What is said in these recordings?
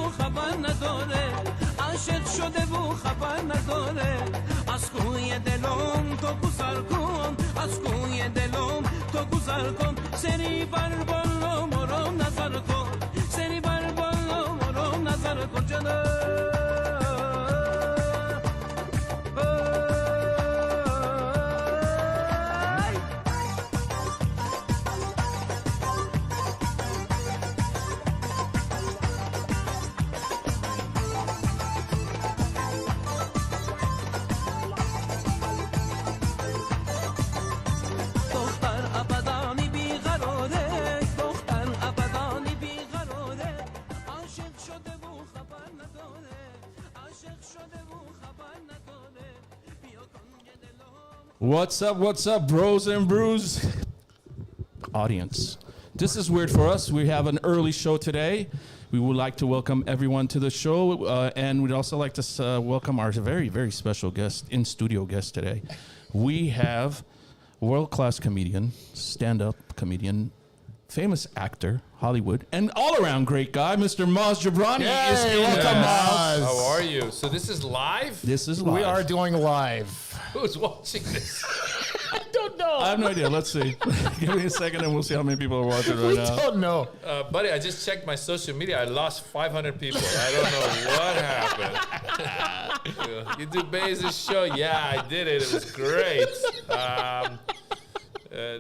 و خبر نداره عاشق شده و خبر نداره از کوی دلم تو گذر کن از کوی دلم تو گذر کن سری بر بالا مرام نظر کن سری بر بالا مرام نظر کن جنم What's up, bros and brews? Audience. This is weird for us. We have an early show today. We would like to welcome everyone to the show, and we'd also like to welcome our very, very special guest, in-studio guest today. We have world-class comedian, stand-up comedian, famous actor, Hollywood, and all-around great guy, Mr. Maz Jobrani. Yay, welcome, Maz. How are you? So this is live? This is live. We are doing live. Who's watching this? I don't know. I have no idea. Let's see. Give me a second and we'll see how many people are watching right We now. don't know. Buddy, I just checked my social media. I lost 500 people. I don't know what happened. You do Bezos' show? Yeah, I did it. It was great.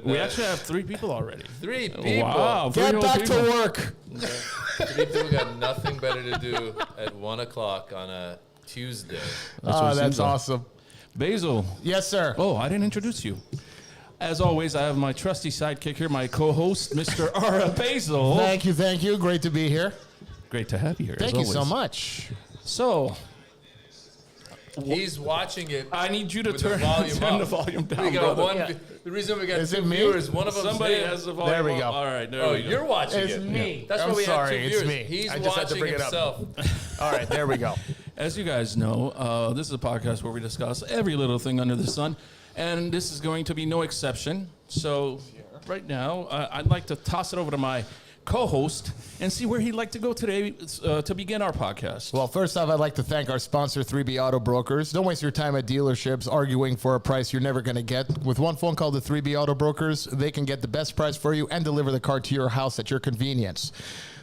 We actually have 3 people already. 3 people. Wow. Get back to work. 3 people got nothing better to do at 1 o'clock on a Tuesday. That's awesome. Basil. Yes, sir. Oh, I didn't introduce you. As always, I have my trusty sidekick here, my co-host, Mr. Ara Basil. Thank you. Great to be here. Great to have you here. Thank as you so always. much. So, He's watching it. I need you to with turn the volume down, We got brother. one. The reason we got Is 2 it me? viewers, one of them. Somebody has the volume There we up. go. All right, there Oh, we go. you're watching It's it. me. That's I'm why we sorry, have 2 it's viewers. me. He's I just had to watching bring it up. himself. All right, there we go. As you guys know, this is a podcast where we discuss every little thing under the sun, and this is going to be no exception. So, right now, I'd like to toss it over to my co-host and see where he'd like to go today to begin our podcast. Well, first off, I'd like to thank our sponsor, 3B Auto Brokers. Don't waste your time at dealerships arguing for a price you're never going to get. With one phone call to 3B Auto Brokers, they can get the best price for you and deliver the car to your house at your convenience.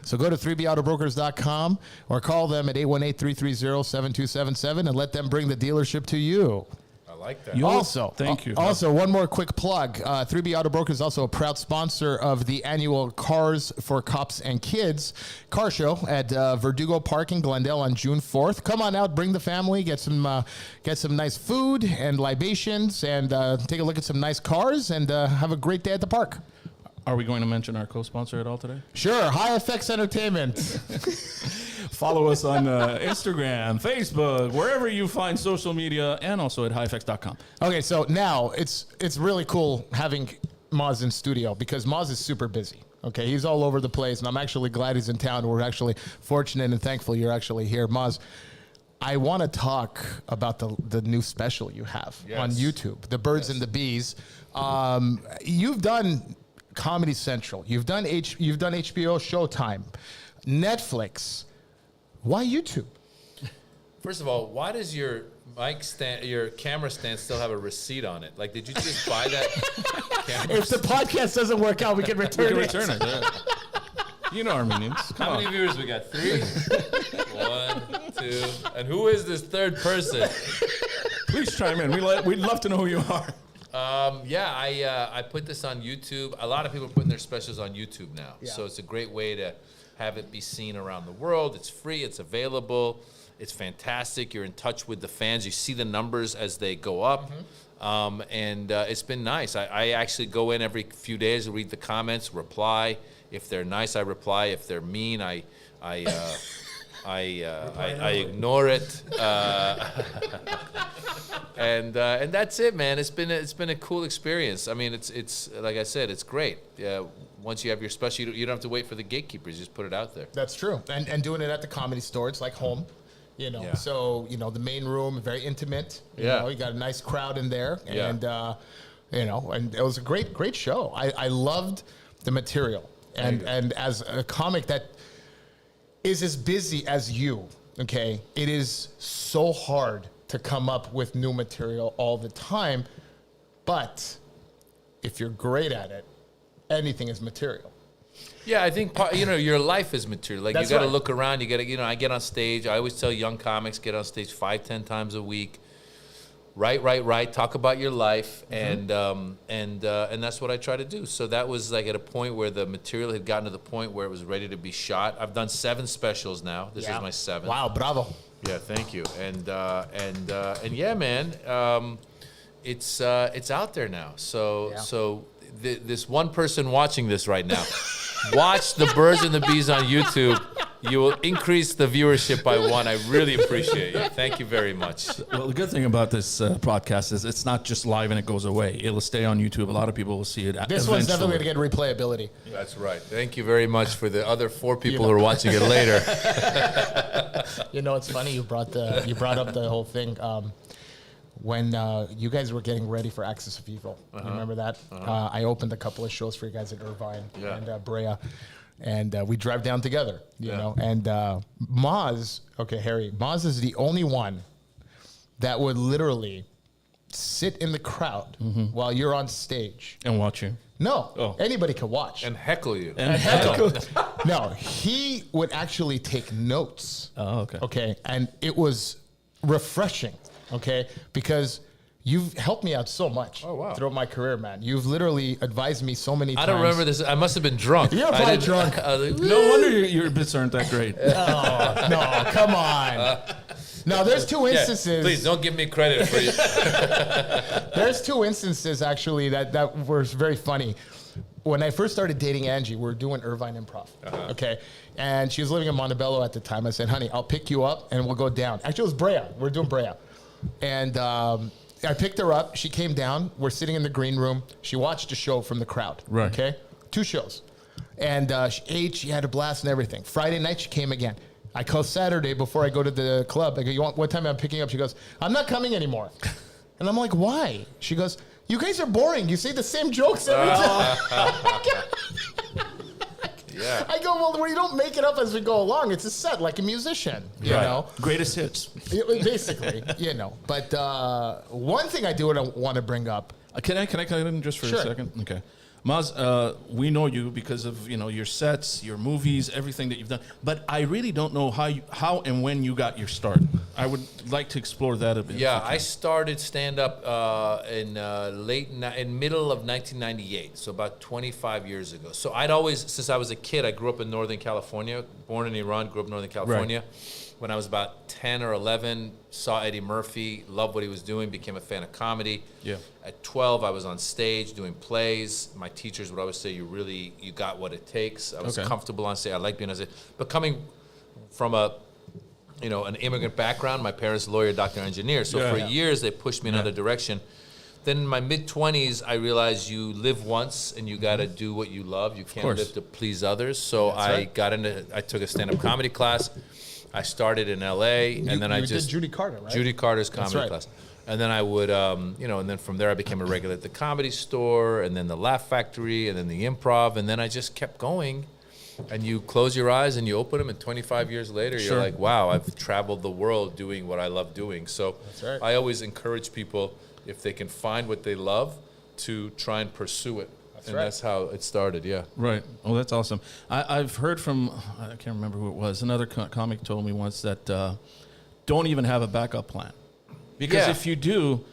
So go to 3BAutobrokers.com or call them at 818-330-7277 and let them bring the dealership to you. I like that. Thank you. Also, one more quick plug. 3B Auto Brokers is also a proud sponsor of the annual Cars for Cops and Kids car show at Verdugo Park in Glendale on June 4th. Come on out, bring the family, get some nice food and libations, and take a look at some nice cars, and have a great day at the park. Are we going to mention our co-sponsor at all today? Sure, High Effects Entertainment. Follow us on Instagram, Facebook, wherever you find social media, and also at higheffects.com. Okay, so now it's really cool having Maz in studio because Maz is super busy. Okay, he's all over the place, and I'm actually glad he's in town. We're actually fortunate and thankful you're actually here. Maz, I want to talk about the new special you have on YouTube, The Birds and the Bees. You've done Comedy Central. You've done HBO Showtime, Netflix. Why YouTube? First of all, why does your camera stand still have a receipt on it? Like, did you just buy that camera? If the podcast doesn't work out, we can return it. Yeah. You know Armenians. How many viewers we got? 3? 1, 2. And who is this third person? Please chime in. We'd love to know who you are. I put this on YouTube. A lot of people are putting their specials on YouTube now. Yeah. So it's a great way to have it be seen around the world. It's free. It's available. It's fantastic. You're in touch with the fans. You see the numbers as they go up. Mm-hmm. It's been nice. I actually go in every few days, read the comments, reply. If they're nice, I reply. If they're mean, I ignore it. And that's it, man. It's been a cool experience. I mean, it's like I said, it's great. Once you have your special, you don't have to wait for the gatekeepers. You just put it out there. That's true. And doing it at the Comedy Store, it's like home. Yeah. So, the main room, very intimate. You got a nice crowd in there. And, and it was a great show. I loved the material. And as a comic that is as busy as you, okay, it is so hard to come up with new material all the time. But if you're great at it, anything is material. Yeah, I think your life is material. Like That's you got to right. look around. You got to, I get on stage. I always tell young comics, get on stage 5-10 times a week. Write. Talk about your life, and that's what I try to do. So that was like at a point where the material had gotten to the point where it was ready to be shot. I've done 7 specials now. This is my 7th. Wow, bravo. Yeah, thank you. And yeah, man, it's out there now. So this one person watching this right now, watch the Birds and the Bees on YouTube. You will increase the viewership by 1. I really appreciate you. Thank you very much. Well, the good thing about this podcast is it's not just live and it goes away. It'll stay on YouTube. A lot of people will see it. This one's definitely going to get replayability. That's right. Thank you very much for the other 4 people who are watching it later. It's funny you brought up the whole thing. When you guys were getting ready for Axis of Evil, you remember that? I opened a couple of shows for you guys at Irvine and Brea, and we drive down together, you know. And Maz, Harry, Maz is the only one that would literally sit in the crowd while you're on stage And watch you. No, anybody can watch And heckle you. No, he would actually take notes. Oh, okay. Okay, and it was refreshing. Okay, because you've helped me out so much throughout my career, man. You've literally advised me so many times. I don't remember this. I must have been drunk. You're probably drunk. No wonder your bits aren't that great. No, come on. No, there's 2 instances. Please don't give me credit for you. There's 2 instances actually that were very funny. When I first started dating Angie, we were doing Irvine Improv, okay? And she was living in Montebello at the time. I said, honey, I'll pick you up and we'll go down. Actually, it was Brea. We're doing Brea. And I picked her up. She came down. We're sitting in the green room. She watched a show from the crowd, Right. okay? 2 shows. And she ate. She had a blast and everything. Friday night, she came again. I call Saturday before I go to the club. I go, what time am I picking up? She goes, I'm not coming anymore. And I'm like, why? She goes, you guys are boring. You say the same jokes every time. Yeah. I go, well, you don't make it up as we go along. It's a set, like a musician, you know? Greatest hits. Basically, But one thing I do want to bring up. Can I cut in just for a second? Okay. Maz, we know you because of your sets, your movies, everything that you've done. But I really don't know how and when you got your start. I would like to explore that a bit. Yeah, I started stand up in middle of 1998, so about 25 years ago. So I'd always, since I was a kid, I grew up in Northern California, born in Iran, grew up in Northern California. Right. When I was about 10 or 11, saw Eddie Murphy, loved what he was doing, became a fan of comedy. Yeah. At 12, I was on stage doing plays. My teachers would always say, you got what it takes. I was comfortable on stage. I like being on stage. But coming from an immigrant background, my parents lawyer, doctor, engineer. So for years, they pushed me in another direction. Then in my mid-20s, I realized you live once and you got to do what you love. You can't live to please others. So I took a stand-up comedy class. I started in L.A. and then I just did Judy Carter, right? Judy Carter's comedy class, and then I would, and then from there I became a regular at the Comedy Store, and then the Laugh Factory, and then the Improv, and then I just kept going. And you close your eyes and you open them, and 25 years later, you're like, wow, I've traveled the world doing what I love doing. So I always encourage people, if they can find what they love, to try and pursue it. That's how it started, Right. Oh, that's awesome. I've heard from, I can't remember who it was, another comic told me once that don't even have a backup plan. Because if you do,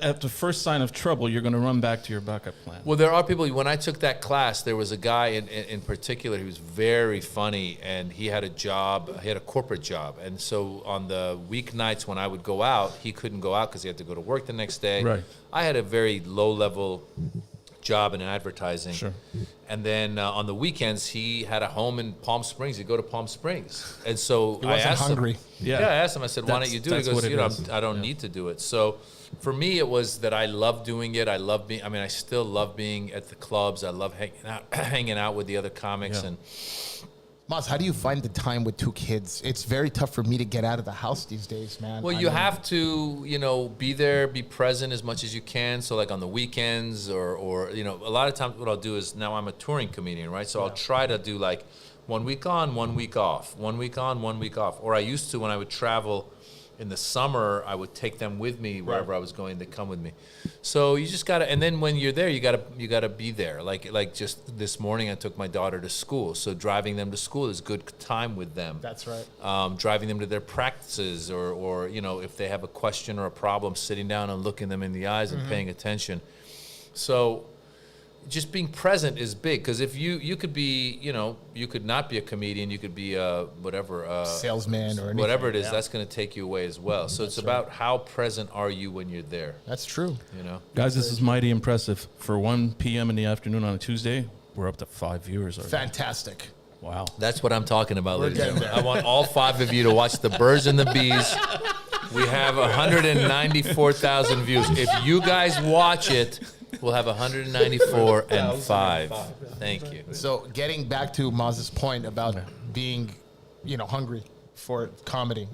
at the first sign of trouble, you're going to run back to your backup plan. Well, there are people, when I took that class, there was a guy in particular who was very funny, and he had a corporate job. And so on the weeknights when I would go out, he couldn't go out because he had to go to work the next day. Right. I had a very low-level job in advertising. Sure. And then on the weekends, he had a home in Palm Springs. He'd go to Palm Springs. And so I asked him. I asked him, I said, why don't you do it? He goes, I don't need to do it. So for me, it was that I love doing it. I still love being at the clubs. I love hanging out with the other comics. And Maz, how do you find the time with 2 kids? It's very tough for me to get out of the house these days, man. Well, you have to, be there, be present as much as you can. So like on the weekends or a lot of times what I'll do is, now I'm a touring comedian, right? So I'll try to do like 1 week on, 1 week off, 1 week on, 1 week off. Or I used to, when I would travel in the summer, I would take them with me wherever I was going. They come with me. So you just gotta, and then when you're there, you gotta be there. Like just this morning, I took my daughter to school. So driving them to school is good time with them. That's right. Driving them to their practices, or if they have a question or a problem, sitting down and looking them in the eyes and paying attention. So just being present is big, because if you could be, you could not be a comedian, you could be a whatever salesman or anything, whatever it is. That's going to take you away as well. So it's about how present are you when you're there. That's true. Guys, this is mighty impressive. For 1 p.m. in the afternoon on a Tuesday, we're up to 5 viewers already. Fantastic. Wow. That's what I'm talking about, ladies and gentlemen. I want all 5 of you to watch the Birds and the Bees. We have 194,000 views. If you guys watch it, we'll have 194 and 5. Thank you. So getting back to Maz's point about being, hungry for comedy,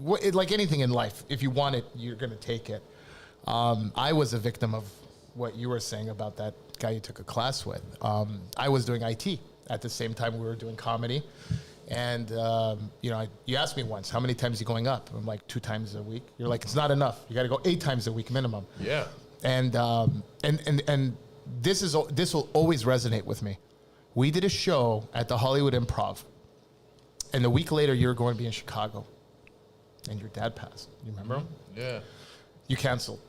like anything in life, if you want it, you're going to take it. I was a victim of what you were saying about that guy you took a class with. I was doing IT at the same time we were doing comedy. And, you asked me once, how many times are you going up? I'm like, 2 times a week. You're like, it's not enough. You got to go 8 times a week minimum. Yeah. And this will always resonate with me. We did a show at the Hollywood Improv, and a week later you were going to be in Chicago, and your dad passed. You remember him? Yeah. You canceled.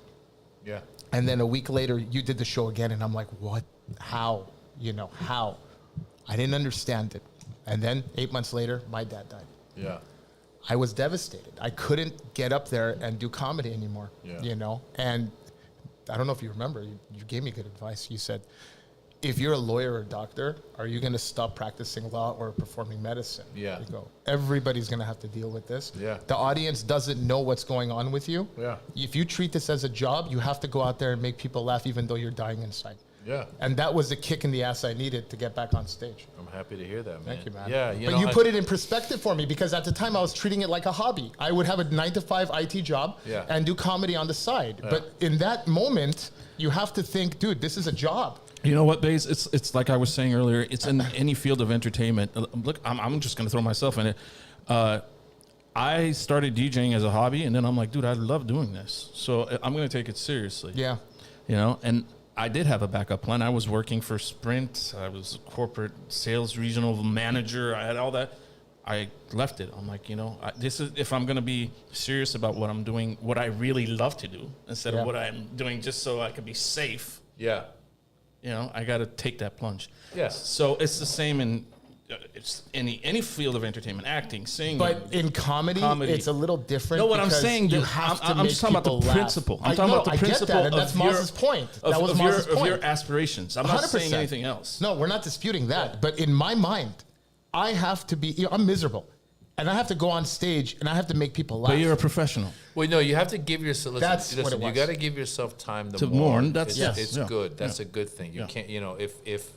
Yeah. And then a week later you did the show again, and I'm like, what? How? How? I didn't understand it. And then 8 months later, my dad died. Yeah. I was devastated. I couldn't get up there and do comedy anymore. Yeah. And I don't know if you remember, you gave me good advice. You said, if you're a lawyer or a doctor, are you going to stop practicing law or performing medicine? Yeah. You go, everybody's going to have to deal with this. Yeah. The audience doesn't know what's going on with you. Yeah. If you treat this as a job, you have to go out there and make people laugh even though you're dying inside. Yeah. And that was the kick in the ass I needed to get back on stage. I'm happy to hear that, man. Thank you, man. Yeah. But you put it in perspective for me, because at the time I was treating it like a hobby. I would have a 9-to-5 IT job and do comedy on the side. Yeah. But in that moment, you have to think, dude, this is a job. You know what, Baze? It's like I was saying earlier. It's in any field of entertainment. Look, I'm just going to throw myself in it. I started DJing as a hobby, and then I'm like, dude, I love doing this. So I'm going to take it seriously. Yeah. And I did have a backup plan. I was working for Sprint. I was a corporate sales regional manager. I had all that. I left it. I'm like, this is, if I'm going to be serious about what I'm doing, what I really love to do, instead of what I'm doing just so I could be safe. Yeah. I got to take that plunge. Yes. So it's the same in any field of entertainment, acting, singing. But in comedy, it's a little different. No, what I'm saying, you dude, have to I'm make just talking about the people laugh. principle. I'm talking about the principle I get that, and that's Maz's point. That was Maz's point. Of your aspirations. I'm not 100%. saying anything else. No, we're not disputing that. But in my mind, I have to be, I'm miserable. And I have to go on stage and I have to make people laugh. But you're a professional. Well, no, you have to give yourself. That's what it was. You got to give yourself time to mourn. It's good. That's a good thing. You can't. If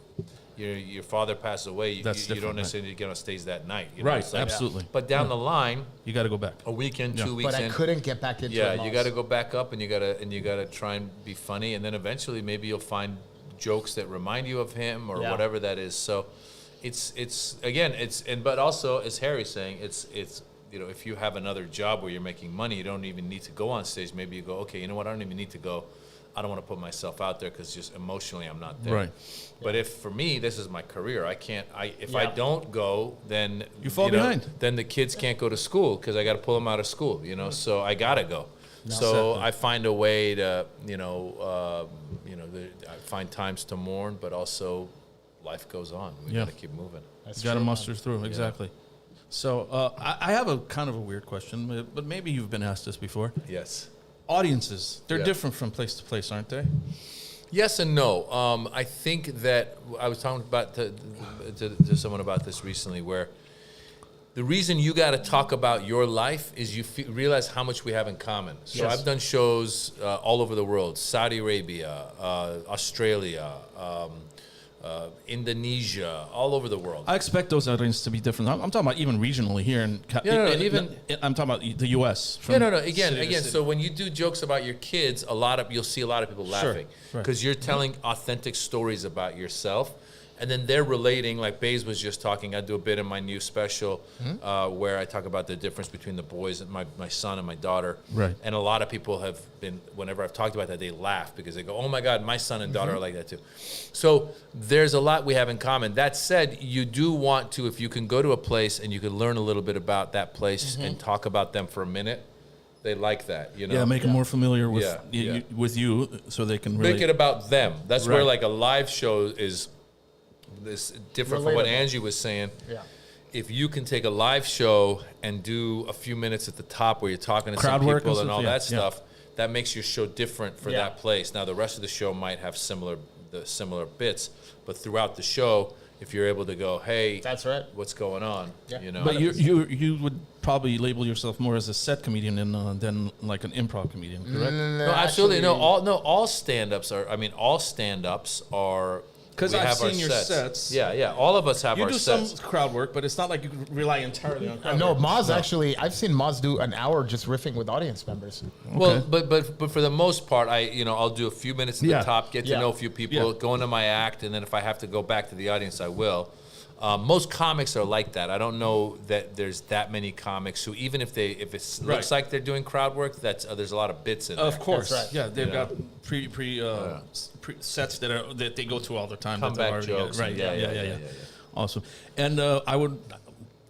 your father passes away, you don't necessarily get on stage that night. Right. Absolutely. But down the line, you got to go back. A weekend, 2 weeks. But I couldn't get back into it. Yeah, you got to go back up, and you got to try and be funny, and then eventually maybe you'll find jokes that remind you of him or whatever that is. So. But also, as Harry's saying, it's if you have another job where you're making money, you don't even need to go on stage. Maybe you go, okay, you know what? I don't even need to go. I don't want to put myself out there because just emotionally I'm not there. Right. But if for me, this is my career. If I don't go, then you fall behind. Then the kids can't go to school because I got to pull them out of school. So I got to go. No. So I find a way to I find times to mourn, but also. Life goes on. We got to keep moving. You got to muster through. Exactly. Yeah. So I have a kind of a weird question, but maybe you've been asked this before. Yes. Audiences, they're different from place to place, aren't they? Yes and no. I think that I was talking about to someone about this recently, where the reason you got to talk about your life is you realize how much we have in common. So I've done shows all over the world: Saudi Arabia, Australia. Indonesia, all over the world. I expect those audiences to be different. I'm talking about even regionally here in. I'm talking about the U.S. Again. So when you do jokes about your kids, you'll see a lot of people laughing because you're telling authentic stories about yourself, And then they're relating, like Baze was just talking. I do a bit in my new special where I talk about the difference between the boys, and my son and my daughter. Right. And a lot of people have been, whenever I've talked about that, they laugh because they go, oh my God, my son and daughter are like that too. So there's a lot we have in common. That said, you do want to, if you can go to a place and you can learn a little bit about that place and talk about them for a minute, they like that, you know? Yeah, make them more familiar with Yeah, with you, so they can really Make it about them. That's where Right. like a live show is this different from what Relatable. Angie was saying. Yeah. If you can take a live show and do a few minutes at the top where you're talking to Crowd some work people and and all stuff, that yeah, stuff, that makes your show different for Yeah. that place. Now the rest of the show might have similar bits, but throughout the show, if you're able to go, hey, That's right. what's going on? Yeah. You know, But you would probably label yourself more as a set comedian than like an improv comedian, correct? no, absolutely all stand-ups are. I mean, all stand-ups are. 'Cause we I've have our seen your sets. Yeah, all of us have You our do sets. some crowd work, but it's not like you rely entirely on crowd No, work. Maz actually, I've seen Maz do an hour just riffing with audience members. Well, but for the most part, I'll do a few minutes at Yeah. the top, get to Yeah. know a few people, Yeah. go into my act, and then if I have to go back to the audience, I will. Most comics are like that. I don't know that there's that many comics who, even if it looks Right. like they're doing crowd work, there's a lot of bits in there. Of course, That's right. yeah, they've Yeah. got pre sets that they go to all the time. that Comeback they've already got. jokes. right? and Yeah. Awesome. And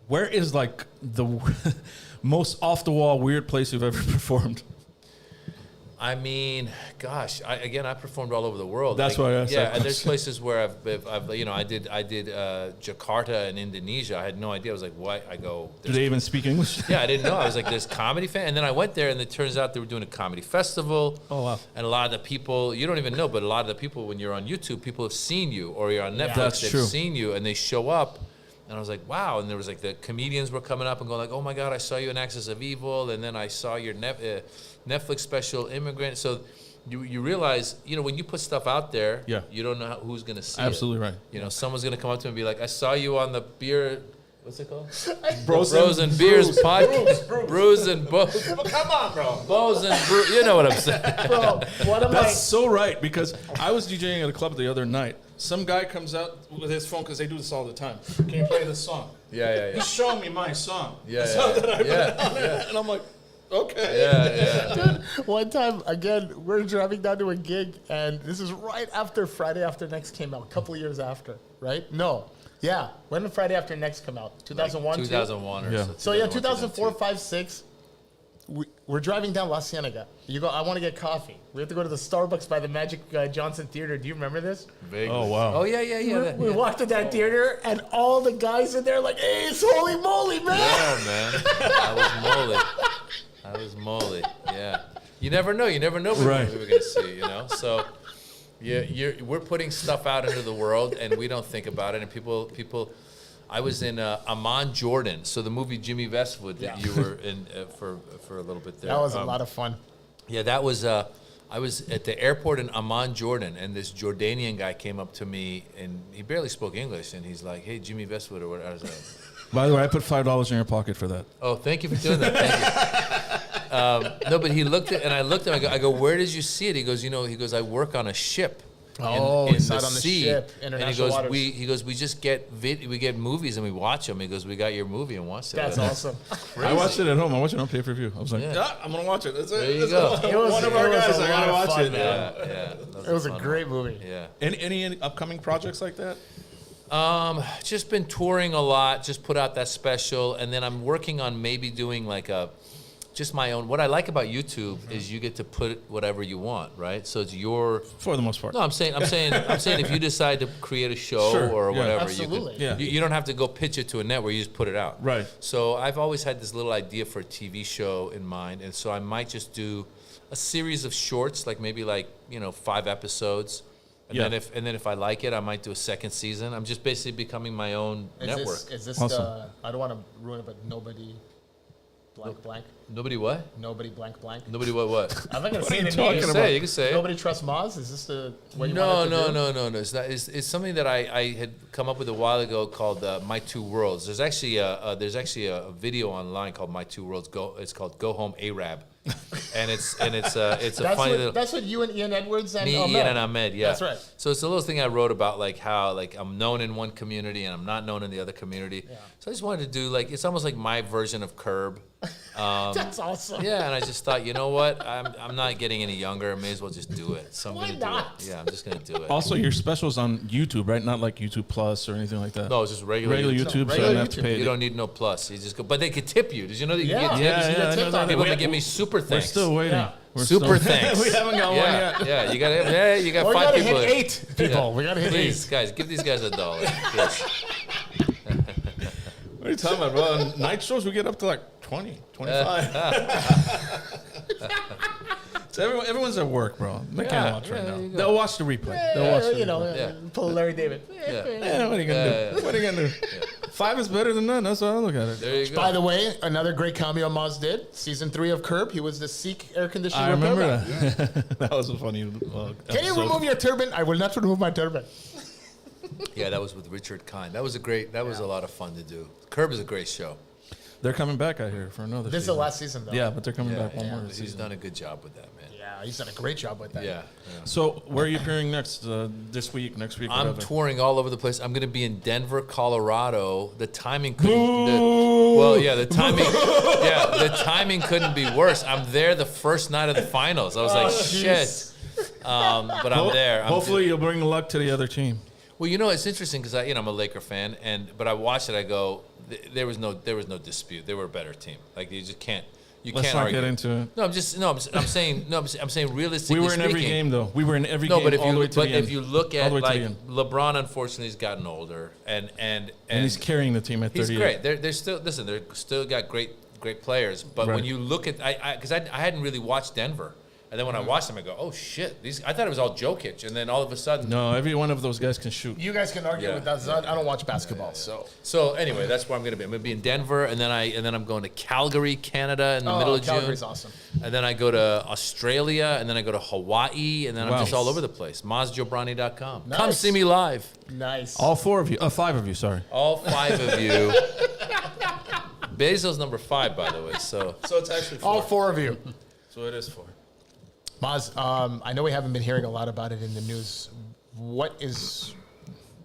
where is like the most off the wall weird place you've ever performed? I mean, gosh, I performed all over the world. That's why I asked Yeah, that and there's question. places where I did Jakarta in Indonesia. I had no idea. I was like, what? I go. Do they even speak English? Yeah, I didn't know. I was like, there's comedy fan. And then I went there, and it turns out they were doing a comedy festival. Oh, wow. And a lot of the people, you don't even know, but a lot of the people, when you're on YouTube, people have seen you, or you're on Netflix, That's they've true. seen you, and they show up. And I was like, wow. And there was like the comedians were coming up and going like, oh my God, I saw you in Axis of Evil. And then I saw your Netflix special, Immigrant. So you realize, when you put stuff out there, Yeah. you don't know who's going to see it. Absolutely right. Someone's going to come up to me and be like, I saw you on the beer, what's it called? Bros and Beers podcast. Brews and Bows. Come on, bro. Bows and Brews. You know what I'm saying. Bro, what am That's so right, because I was DJing at a club the other night. Some guy comes out with his phone, because they do this all the time. Can you play this song? Yeah. He's showing me my song. Yeah, The song that I put yeah, on there. And I'm like, okay. Yeah. Dude, one time, again, we're driving down to a gig, and this is right after Friday After Next came out, a couple of years after, right? No. Yeah. When did Friday After Next come out? 2001? 2001 or Yeah. So, yeah, 2001, 2004, 5, 6. We're driving down La Cienega. You go, I want to get coffee. We have to go to the Starbucks by the Magic Johnson Theater. Do you remember this? Vaguely. Oh, wow. Oh, yeah. We walked to that theater, and all the guys in there like, hey, it's holy moly, man. Yeah, man. I was moly. Yeah. You never know. You never know what Right. we were going to see, So, we're putting stuff out into the world, and we don't think about it. And people I was in Amman, Jordan. So the movie Jimmy Westwood that you were in for a little bit there. That was a lot of fun. Yeah, that was. I was at the airport in Amman, Jordan, and this Jordanian guy came up to me, and he barely spoke English, and he's like, "Hey, Jimmy Westwood," or whatever. I was like, By the way, I put $5 in your pocket for that. "Oh, thank you for doing that. Thank you." No, but he looked at, and I looked at him. I go, "Where did you see it?" He goes, I work on a ship." Oh, he saw it on the ship, And he international goes, waters. we just get we get movies and we watch them. He goes, we got your movie and watched it. That's awesome. I watched it at home. I watched it on pay-per-view. I was like, Yeah. I'm going to watch it. That's it. There you That's go. it. One of our guys, I got to watch it. Yeah. It was a great movie. Yeah. Any upcoming projects like that? Just been touring a lot. Just put out that special, and then I'm working on maybe doing like just my own. What I like about YouTube is you get to put whatever you want, right? So it's your. For the most part. No, I'm saying if you decide to create a show Sure, or yeah. whatever, Absolutely. you can. Yeah. You don't have to go pitch it to a network. You just put it out. Right. So I've always had this little idea for a TV show in mind, and so I might just do a series of shorts, like maybe 5 episodes. And Yeah. then if I like it, I might do a second season. I'm just basically becoming my own network. Is this Awesome. I don't want to ruin it, but nobody blank. Nobody what? Nobody blank. Nobody what? I'm not going to What say are you the talking name. about? You can say it. Nobody trusts Maz? Is this the what you No. wanted to do? It's not. It's something that I had come up with a while ago called My Two Worlds. There's actually a video online called My Two Worlds. It's called Go Home Arab. and it's a That's funny what, little. that's what you and Ian Edwards and Me, Ahmed. Ian, and Ahmed, yeah. That's right. So it's a little thing I wrote about, like how like I'm known in one community and I'm not known in the other community. Yeah. So I just wanted to do like it's almost like my version of Curb. That's awesome. Yeah, and I just thought, you know what? I'm not getting any younger. I may as well just do it. So I'm Why gonna not? do it. Yeah, I'm just gonna do it. Also, your specials on YouTube, right? Not like YouTube Plus or anything like that. No, it's just regular YouTube, so regular I don't have to YouTube. pay. You don't need no plus. You just go, but they could tip you. Did you know that you Yeah. can get Yeah, tips? You yeah, get I know tipped that. on People it. that give me super We're thanks. still waiting. Yeah. We're Super still, thanks. we haven't got one Yeah, yet. yeah. You got We 5 gotta people. hit 8 people. We gotta hit Please, 8. guys, give these guys $1. Please. What are you talking about, bro? On night shows, we get up to like 20, 25. So everyone's at work, bro. They can't watch right yeah, now. there you go. They'll watch the replay. They'll watch the You know, replay. Yeah. pull Larry David. Yeah. Yeah, what are you gonna do? What are you gonna do? 5 is better than none. That's how I look at it. There you go. By the way, another great cameo Maz did. Season 3 of Curb. He was the Sikh air conditioner I remember repairman. that. That was a funny. Can you remove your turban? I will not remove my turban. Yeah, that was with Richard Kind. That was a lot of fun to do. Curb is a great show. They're coming back out here for another. This is the season. last season, though. Yeah, but they're coming Yeah, back one more he's season. done a good job with that, man. Yeah, he's done a great job with that. Yeah. So where are you appearing next? This week, next week? I'm whatever? touring all over the place. I'm going to be in Denver, Colorado. The timing couldn't. Boo! The timing couldn't be worse. I'm there the first night of the finals. I was like, shit. But I'm there. Hopefully, you'll bring luck to the other team. Well, you know, it's interesting because I'm a Laker fan, but I watched it. I go, there was no dispute. They were a better team. Like you just can't. Let's not argue. get into it. I'm saying realistically. We were in every speaking, game, though. We were in every No, game but if all the you way to the end. if you look All at the way to the like end. LeBron, unfortunately, he's gotten older, and he's carrying the team at 38. he's great. They're still they're still got great players. But Right. when you look at because I hadn't really watched Denver, and then when I watched them, I go, oh shit, I thought it was all Jokic, and then all of a sudden. No, every one of those guys can shoot. You guys can argue Yeah. with that. I don't watch basketball, so. So anyway, that's where I'm going to be. I'm going to be in Denver, and then I'm going to Calgary, Canada, in the middle of Calgary's June. awesome. And then I go to Australia, and then I go to Hawaii, and then I'm Wow. just all over the place. MazJobrani.com. Come Nice. see me live. Nice. All 4 of you. 5 of you, sorry. All 5 of you. Basil's number 5, by the way. So it's actually All 4 of you. So it is 4. Maz, I know we haven't been hearing a lot about it in the news. What is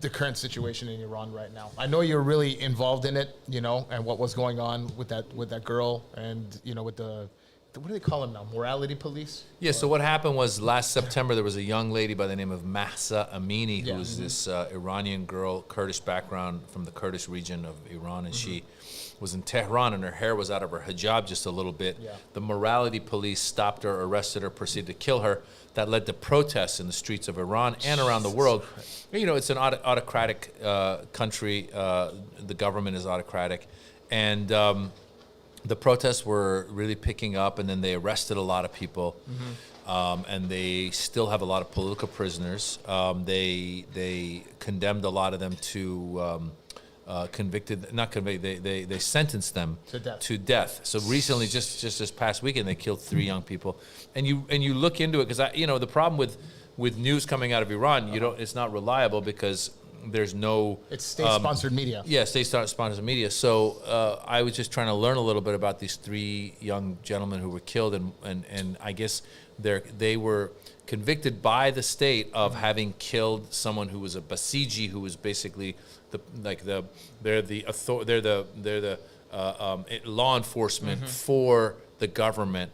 the current situation in Iran right now? I know you're really involved in it, and what was going on with that girl, and with the what do they call them now? Morality police. yeah. So what happened was last September there was a young lady by the name of Mahsa Amini, who Yeah. was this Iranian girl, Kurdish background from the Kurdish region of Iran, and she was in Tehran, and her hair was out of her hijab just a little bit. Yeah. The morality police stopped her, arrested her, proceeded to kill her. That led to protests in the streets of Iran and around the world. It's an autocratic country. The government is autocratic, and the protests were really picking up. And then they arrested a lot of people, and they still have a lot of political prisoners. They condemned a lot of them to. They sentenced them To death. So recently, just this past weekend, they killed 3 young people. And you look into it because the problem with news coming out of Iran, it's not reliable because there's no. It's state-sponsored media. Yeah, state-sponsored media. So I was just trying to learn a little bit about these 3 young gentlemen who were killed, and I guess they were convicted by the state of having killed someone who was a Basiji, who was basically they're the law enforcement for the government.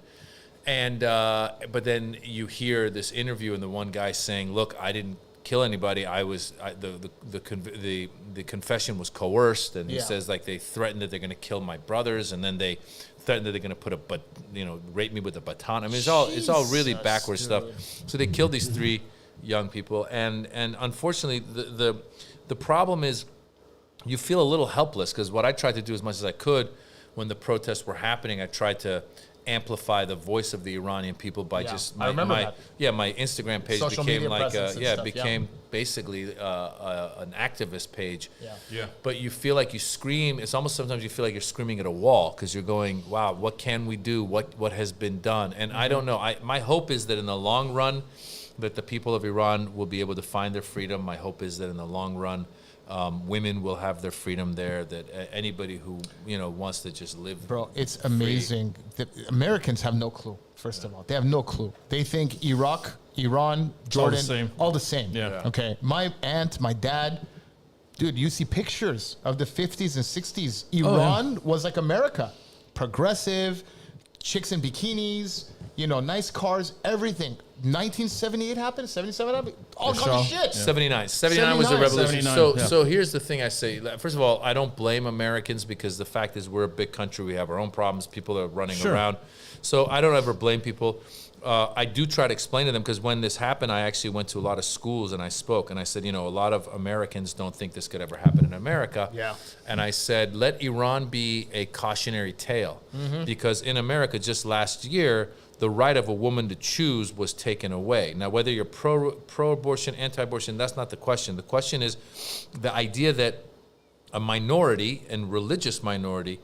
And but then you hear this interview and the one guy saying, "Look, I didn't kill anybody. The confession was coerced," and he Yeah. says like they threatened that they're going to kill my brothers, and then they threatened that they're going to rape me with a baton. I mean, it's all really Jesus, backwards stuff. So they killed these 3 young people, and unfortunately the problem is you feel a little helpless because what I tried to do as much as I could when the protests were happening, I tried to amplify the voice of the Iranian people by Yeah, just I remember that. my Instagram page Social became media like presence and stuff, yeah. became basically an activist page. Yeah. But you feel like you scream. It's almost sometimes you feel like you're screaming at a wall because you're going, wow, what can we do? What has been done? And I don't know. My hope is that in the long run, that the people of Iran will be able to find their freedom. My hope is that in the long run, Women will have their freedom there. That anybody who wants to just live. Bro, it's amazing. The Americans have no clue. First of all, they have no clue. They think Iraq, Iran, Jordan, all the same. Yeah. Okay. My aunt, my dad, dude, you see pictures of the 50s and 60s. Iran was like America, progressive, chicks in bikinis, nice cars, everything. 1978 happened, 77 happened, all kind of shit. 79 was the revolution. 79, So here's the thing I say. First of all, I don't blame Americans because the fact is we're a big country. We have our own problems. People are running around. So I don't ever blame people. I do try to explain to them because when this happened, I actually went to a lot of schools and I spoke and I said, a lot of Americans don't think this could ever happen in America. Yeah. And I said, let Iran be a cautionary tale because in America just last year, the right of a woman to choose was taken away. Now, whether you're pro-abortion, anti-abortion, that's not the question. The question is the idea that a minority and religious minority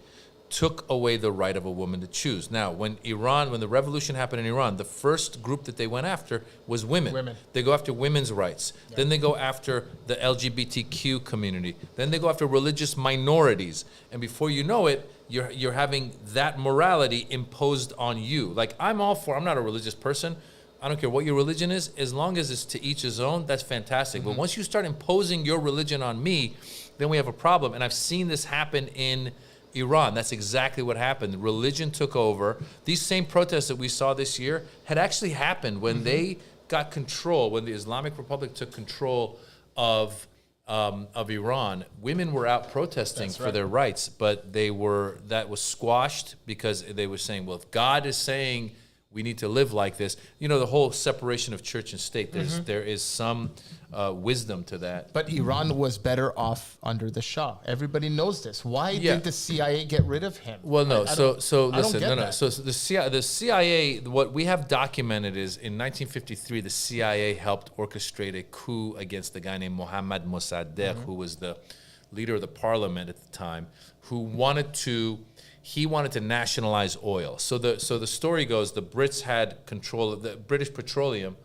took away the right of a woman to choose. Now, when the revolution happened in Iran, the first group that they went after was women. They go after women's rights. Yeah. Then they go after the LGBTQ community. Then they go after religious minorities. And before you know it, you're having that morality imposed on you. Like, I'm not a religious person. I don't care what your religion is. As long as it's to each his own, that's fantastic. But once you start imposing your religion on me, then we have a problem. And I've seen this happen in Iran. That's exactly what happened. Religion took over. These same protests that we saw this year had actually happened when they got control, when the Islamic Republic took control of Iran. Women were out protesting for their rights, but that was squashed because they were saying, well, if God is saying we need to live like this, the whole separation of church and state, there is some wisdom to that. But Iran was better off under the Shah. Everybody knows this. Why did the CIA get rid of him? Well, no. So listen, that. So the CIA, what we have documented is in 1953, the CIA helped orchestrate a coup against a guy named Mohammad Mossadegh, who was the leader of the parliament at the time, who wanted to nationalize oil. So the story goes, the Brits had control of the British Petroleum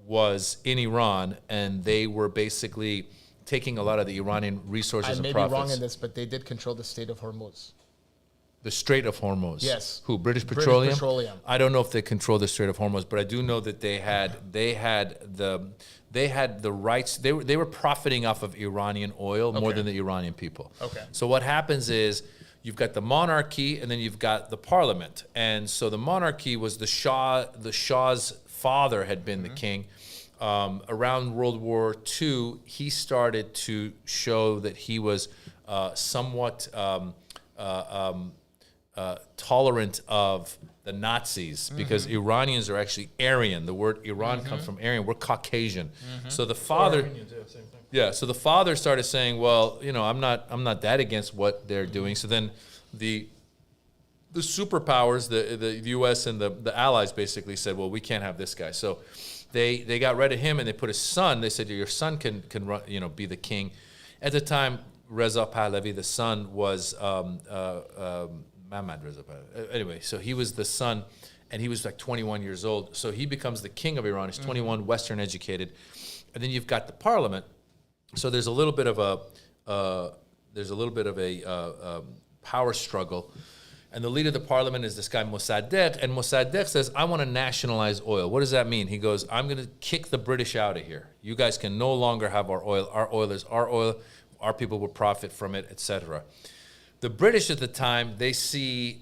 was in Iran, and they were basically taking a lot of the Iranian resources and profits. I may be wrong in this, but they did control the Strait of Hormuz. The Strait of Hormuz. Yes. Who? British Petroleum? British Petroleum. I don't know if they control the Strait of Hormuz, but I do know that they had the rights. They were profiting off of Iranian oil more than the Iranian people. Okay. So what happens is you've got the monarchy and then you've got the parliament. And so the monarchy was the Shah's father had been the king. Around World War II, he started to show that he was somewhat tolerant of the Nazis because Iranians are actually Aryan. The word Iran comes from Aryan. We're Caucasian. So the father, so the father started saying, well, I'm not that against what they're doing. So then the superpowers, the U.S. and the Allies basically said, well, we can't have this guy. So they got rid of him and they put his son. They said, your son can run, be the king. At the time, Reza Pahlavi, the son, was Mehmed Reza Pahlavi. Anyway, so he was the son, and he was like 21 years old. So he becomes the king of Iran. He's 21, Western educated, and then you've got the parliament. So there's a little bit of a power struggle. And the leader of the parliament is this guy Mossadegh, and Mossadegh says, I want to nationalize oil. What does that mean? He goes, I'm going to kick the British out of here. You guys can no longer have our oil. Our oil is our oil. Our people will profit from it, etc. The British at the time, they see,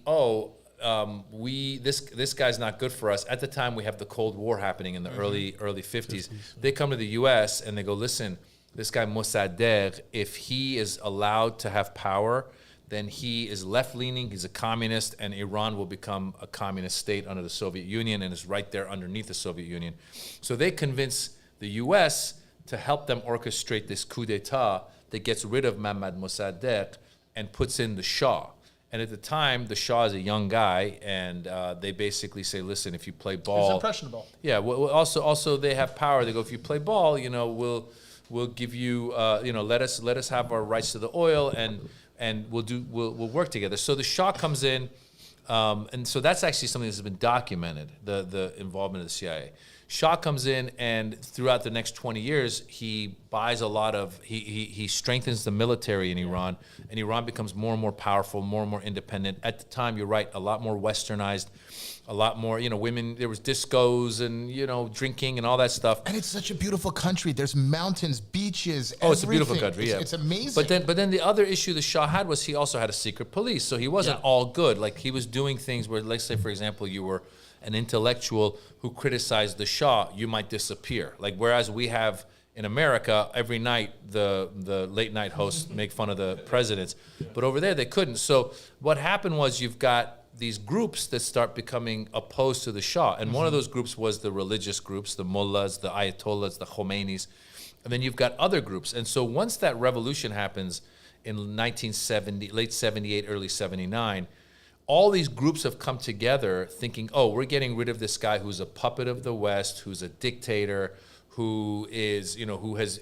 this guy's not good for us. At the time, we have the Cold War happening in the early 50s. They come to the U.S. and they go, listen, this guy Mossadegh, if he is allowed to have power, then he is left-leaning, he's a communist, and Iran will become a communist state under the Soviet Union and is right there underneath the Soviet Union. So they convince the U.S. to help them orchestrate this coup d'etat that gets rid of Mehmed Mossadegh and puts in the Shah. And at the time, the Shah is a young guy, and they basically say, listen, if you play ball... He's impressionable. Yeah, well, also they have power. They go, if you play ball, we'll give you, let us have our rights to the oil, and we'll work together. So the Shah comes in, and so that's actually something that's been documented, the involvement of the CIA. Shah comes in, and throughout the next 20 years, he buys a lot of, he strengthens the military in Iran, and Iran becomes more and more powerful, more and more independent. At the time, you're right, a lot more westernized, a lot more, women, there was discos and, drinking and all that stuff. And it's such a beautiful country. There's mountains, beaches, Oh, it's a beautiful country, yeah. It's amazing. But then the other issue the Shah had was he also had a secret police, so he wasn't all good. Like, he was doing things where, let's say, for example, you were an intellectual who criticized the Shah, you might disappear. Like, whereas we have in America, every night the late night hosts make fun of the presidents, but over there they couldn't. So what happened was you've got these groups that start becoming opposed to the Shah, and one of those groups was the religious groups, the mullahs, the ayatollahs, the Khomeinis, and then you've got other groups. And so once that revolution happens in 1970, late 78, early 79, all these groups have come together thinking, oh, we're getting rid of this guy who's a puppet of the West, who's a dictator, who is, who has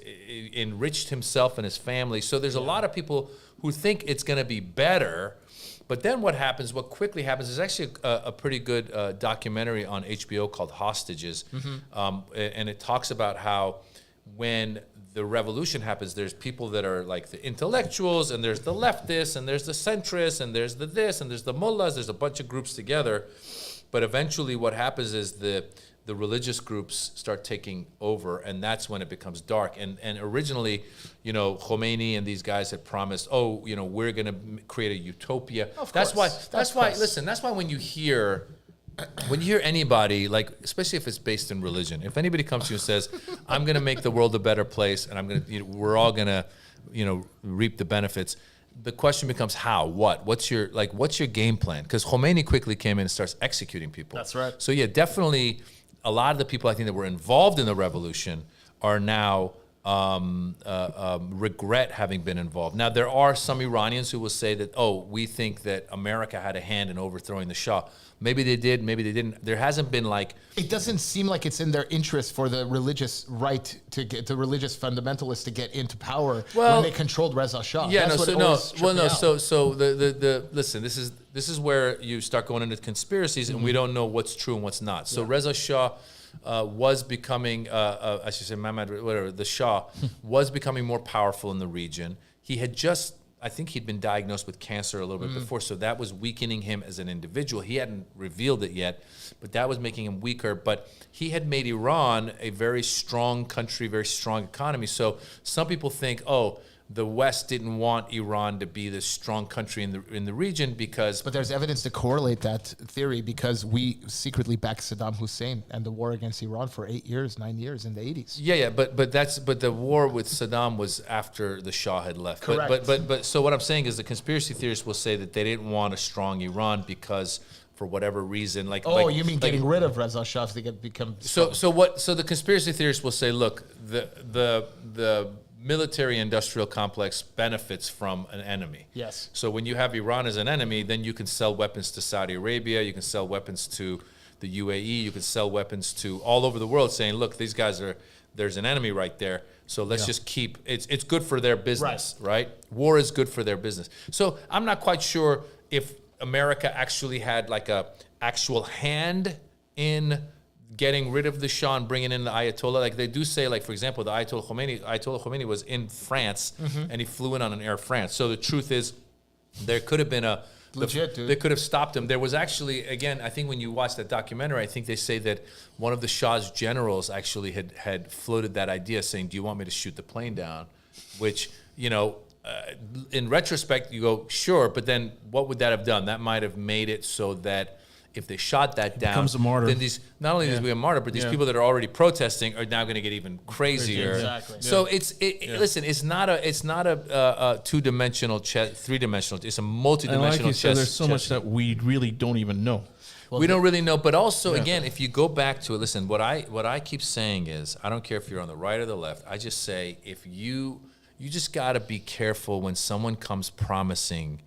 enriched himself and his family. So there's a lot of people who think it's going to be better. But then what quickly happens is actually a pretty good documentary on HBO called Hostages. And it talks about how when the revolution happens, there's people that are like the intellectuals, and there's the leftists, and there's the centrists, and there's the this, and there's the mullahs. There's a bunch of groups together. But eventually what happens is the religious groups start taking over, and that's when it becomes dark. And originally, Khomeini and these guys had promised, we're going to create a utopia. That's why, listen, that's why when you hear anybody, like, especially if it's based in religion, if anybody comes to you and says, I'm going to make the world a better place, and we're all going to, reap the benefits, the question becomes how, what's your game plan? Because Khomeini quickly came in and starts executing people. That's right. So yeah, definitely a lot of the people I think that were involved in the revolution are now regret having been involved. Now, there are some Iranians who will say that, we think that America had a hand in overthrowing the Shah. Maybe they did, maybe they didn't. There hasn't been It doesn't seem like it's in their interest for the religious right to get the religious fundamentalists to get into power when they controlled Reza Shah. Yeah, Listen, listen, this is where you start going into conspiracies, and we don't know what's true and what's not. So Reza Shah was becoming, I should say, the Shah was becoming more powerful in the region. He had I think he'd been diagnosed with cancer a little bit before, so that was weakening him as an individual. He hadn't revealed it yet, but that was making him weaker. But he had made Iran a very strong country, very strong economy. So some people think, the West didn't want Iran to be this strong country in the region because... But there's evidence to correlate that theory because we secretly backed Saddam Hussein and the war against Iran for 9 years in the 80s. Yeah, but the war with Saddam was after the Shah had left. Correct. But so what I'm saying is the conspiracy theorists will say that they didn't want a strong Iran because for whatever reason, you mean getting rid of Reza Shah to become strong. So the conspiracy theorists will say, look, the military-industrial complex benefits from an enemy. Yes. So when you have Iran as an enemy, then you can sell weapons to Saudi Arabia, you can sell weapons to the UAE, you can sell weapons to all over the world saying, look, these guys there's an enemy right there, so let's just keep, it's good for their business, right? War is good for their business. So I'm not quite sure if America actually had a actual hand in getting rid of the Shah and bringing in the Ayatollah. Like they do say, for example, the Ayatollah Khomeini was in France and he flew in on an Air France. So the truth is there could have been they could have stopped him. There was actually, again, I think when you watch that documentary, I think they say that one of the Shah's generals actually had floated that idea saying, do you want me to shoot the plane down? Which, in retrospect, you go, sure, but then what would that have done? That might have made it so that if they shot that down, becomes a martyr. then not only does it be a martyr, but these people that are already protesting are now going to get even crazier. Exactly. So listen, it's not a two-dimensional chess, three-dimensional. It's a multi-dimensional like you chess. said, there's so much that we really don't even know. We don't really know, but also again, if you go back to it, listen. What I keep saying is, I don't care if you're on the right or the left. I just say if you just got to be careful when someone comes promising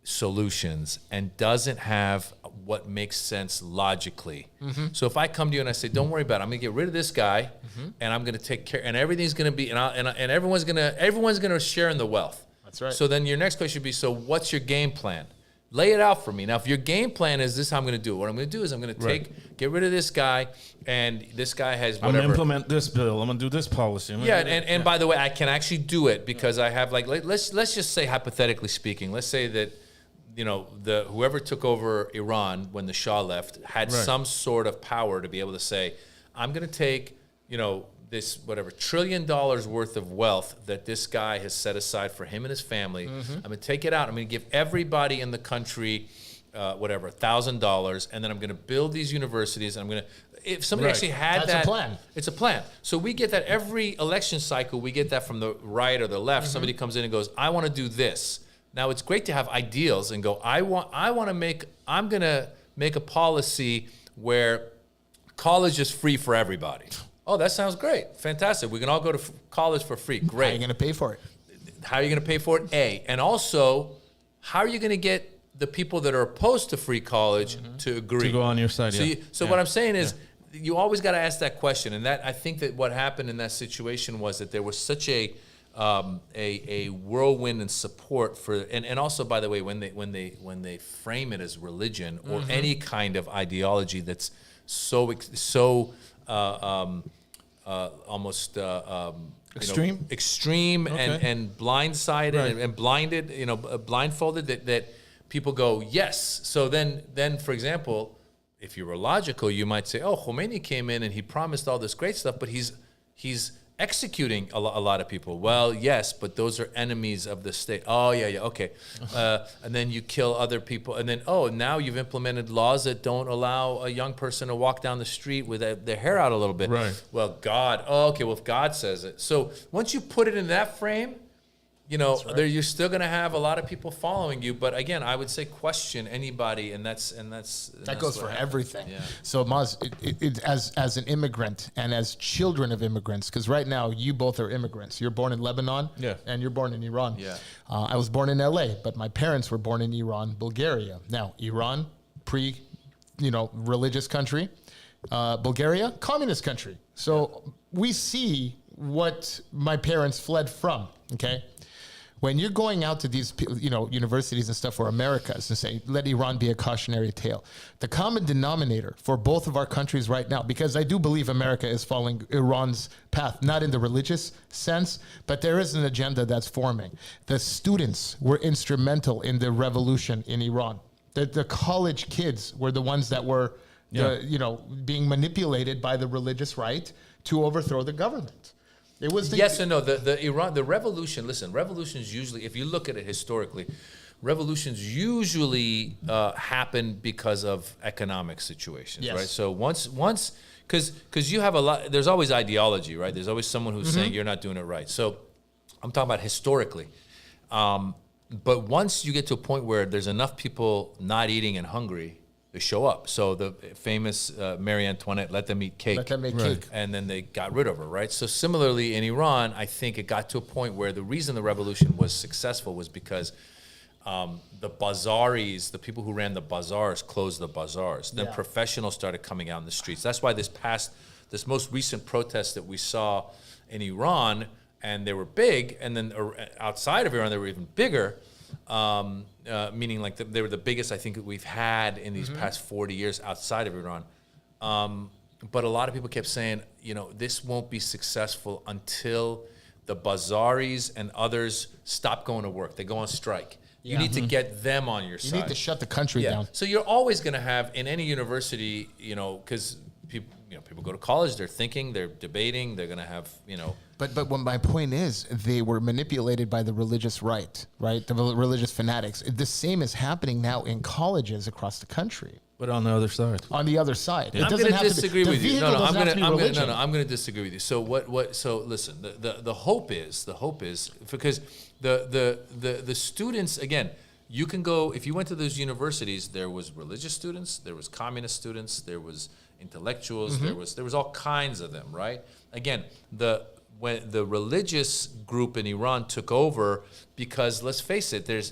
solutions and doesn't have what makes sense logically. So if I come to you and I say, don't worry about it, I'm gonna get rid of this guy and I'm gonna take care, and everything's gonna be, and everyone's gonna share in the wealth. That's right. So then your next question should be, so what's your game plan? Lay it out for me. Now, if your game plan is this, how I'm going to do it. What I'm going to do is I'm going to get rid of this guy, and this guy has whatever. I'm going to implement this bill. I'm going to do this policy. And by the way, I can actually do it because I have let's just say hypothetically speaking, let's say that whoever took over Iran when the Shah left had some sort of power to be able to say, I'm going to take this whatever $1 trillion worth of wealth that this guy has set aside for him and his family. I'm going to take it out. I'm going to give everybody in the country $1,000, and then I'm going to build these universities. And I'm going to, if somebody actually had That's a plan. It's a plan. So we get that every election cycle. We get that from the right or the left. Somebody comes in and goes, I want to do this. Now it's great to have ideals and go, I'm going to make a policy where college is free for everybody. Oh, that sounds great. Fantastic. We can all go to college for free. Great. How are you going to pay for it? How are you going to pay for it? A. And also, how are you going to get the people that are opposed to free college to agree? To go on your side, So what I'm saying is, you always got to ask that question. And that I think that what happened in that situation was that there was such a whirlwind and support for, and also, by the way, when they frame it as religion or any kind of ideology that's almost extreme, extreme, and blindsided and blinded, blindfolded. That people go, yes. So then, for example, if you were logical, you might say, oh, Khomeini came in and he promised all this great stuff, but he's executing a lot of people. Well, yes, but those are enemies of the state. Oh, yeah, okay. And then you kill other people. And then, now you've implemented laws that don't allow a young person to walk down the street with their hair out a little bit. Right. Well, God. Oh, okay, well, if God says it. So once you put it in that frame, you're still going to have a lot of people following you. But again, I would say question anybody, and that goes for happens. everything. Yeah. So Maz, as an immigrant and as children of immigrants, because right now you both are immigrants. You're born in Lebanon, and you're born in Iran. Yeah. I was born in LA, but my parents were born in Iran, Bulgaria. Now Iran, religious country. Bulgaria, communist country. So we see what my parents fled from. Okay. When you're going out to these, universities and stuff or Americas and say, let Iran be a cautionary tale, the common denominator for both of our countries right now, because I do believe America is following Iran's path, not in the religious sense, but there is an agenda that's forming. The students were instrumental in the revolution in Iran. The college kids were the ones that were, being manipulated by the religious right to overthrow the government. It was yes and no. The revolution. Listen, revolutions usually, if you look at it historically, revolutions usually happen because of economic situations, right? So once, because you have a lot. There's always ideology, right? There's always someone who's saying you're not doing it right. So I'm talking about historically. But once you get to a point where there's enough people not eating and hungry, they show up. So the famous Marie Antoinette, let them eat cake. Let them make cake. And then they got rid of her, right? So similarly in Iran, I think it got to a point where the reason the revolution was successful was because the bazaris, the people who ran the bazaars, closed the bazaars. Then professionals started coming out in the streets. That's why this most recent protest that we saw in Iran, and they were big, and then outside of Iran, they were even bigger. Meaning like they were the biggest I think that we've had in these past 40 years outside of Iran. But a lot of people kept saying, this won't be successful until the bazaris and others stop going to work. They go on strike. You need to get them on your side. You need to shut the country down. So you're always going to have in any university, because people go to college, they're thinking, they're debating, they're going to have, But what my point is, they were manipulated by the religious right? The religious fanatics. The same is happening now in colleges across the country. But on the other side. On the other side. I'm going to disagree with you. I'm going to disagree with you. So so listen, the hope is because the students, again, you can go, if you went to those universities, there was religious students, there was communist students, there was intellectuals, there was all kinds of them, right? Again, when the religious group in Iran took over, because let's face it, there's,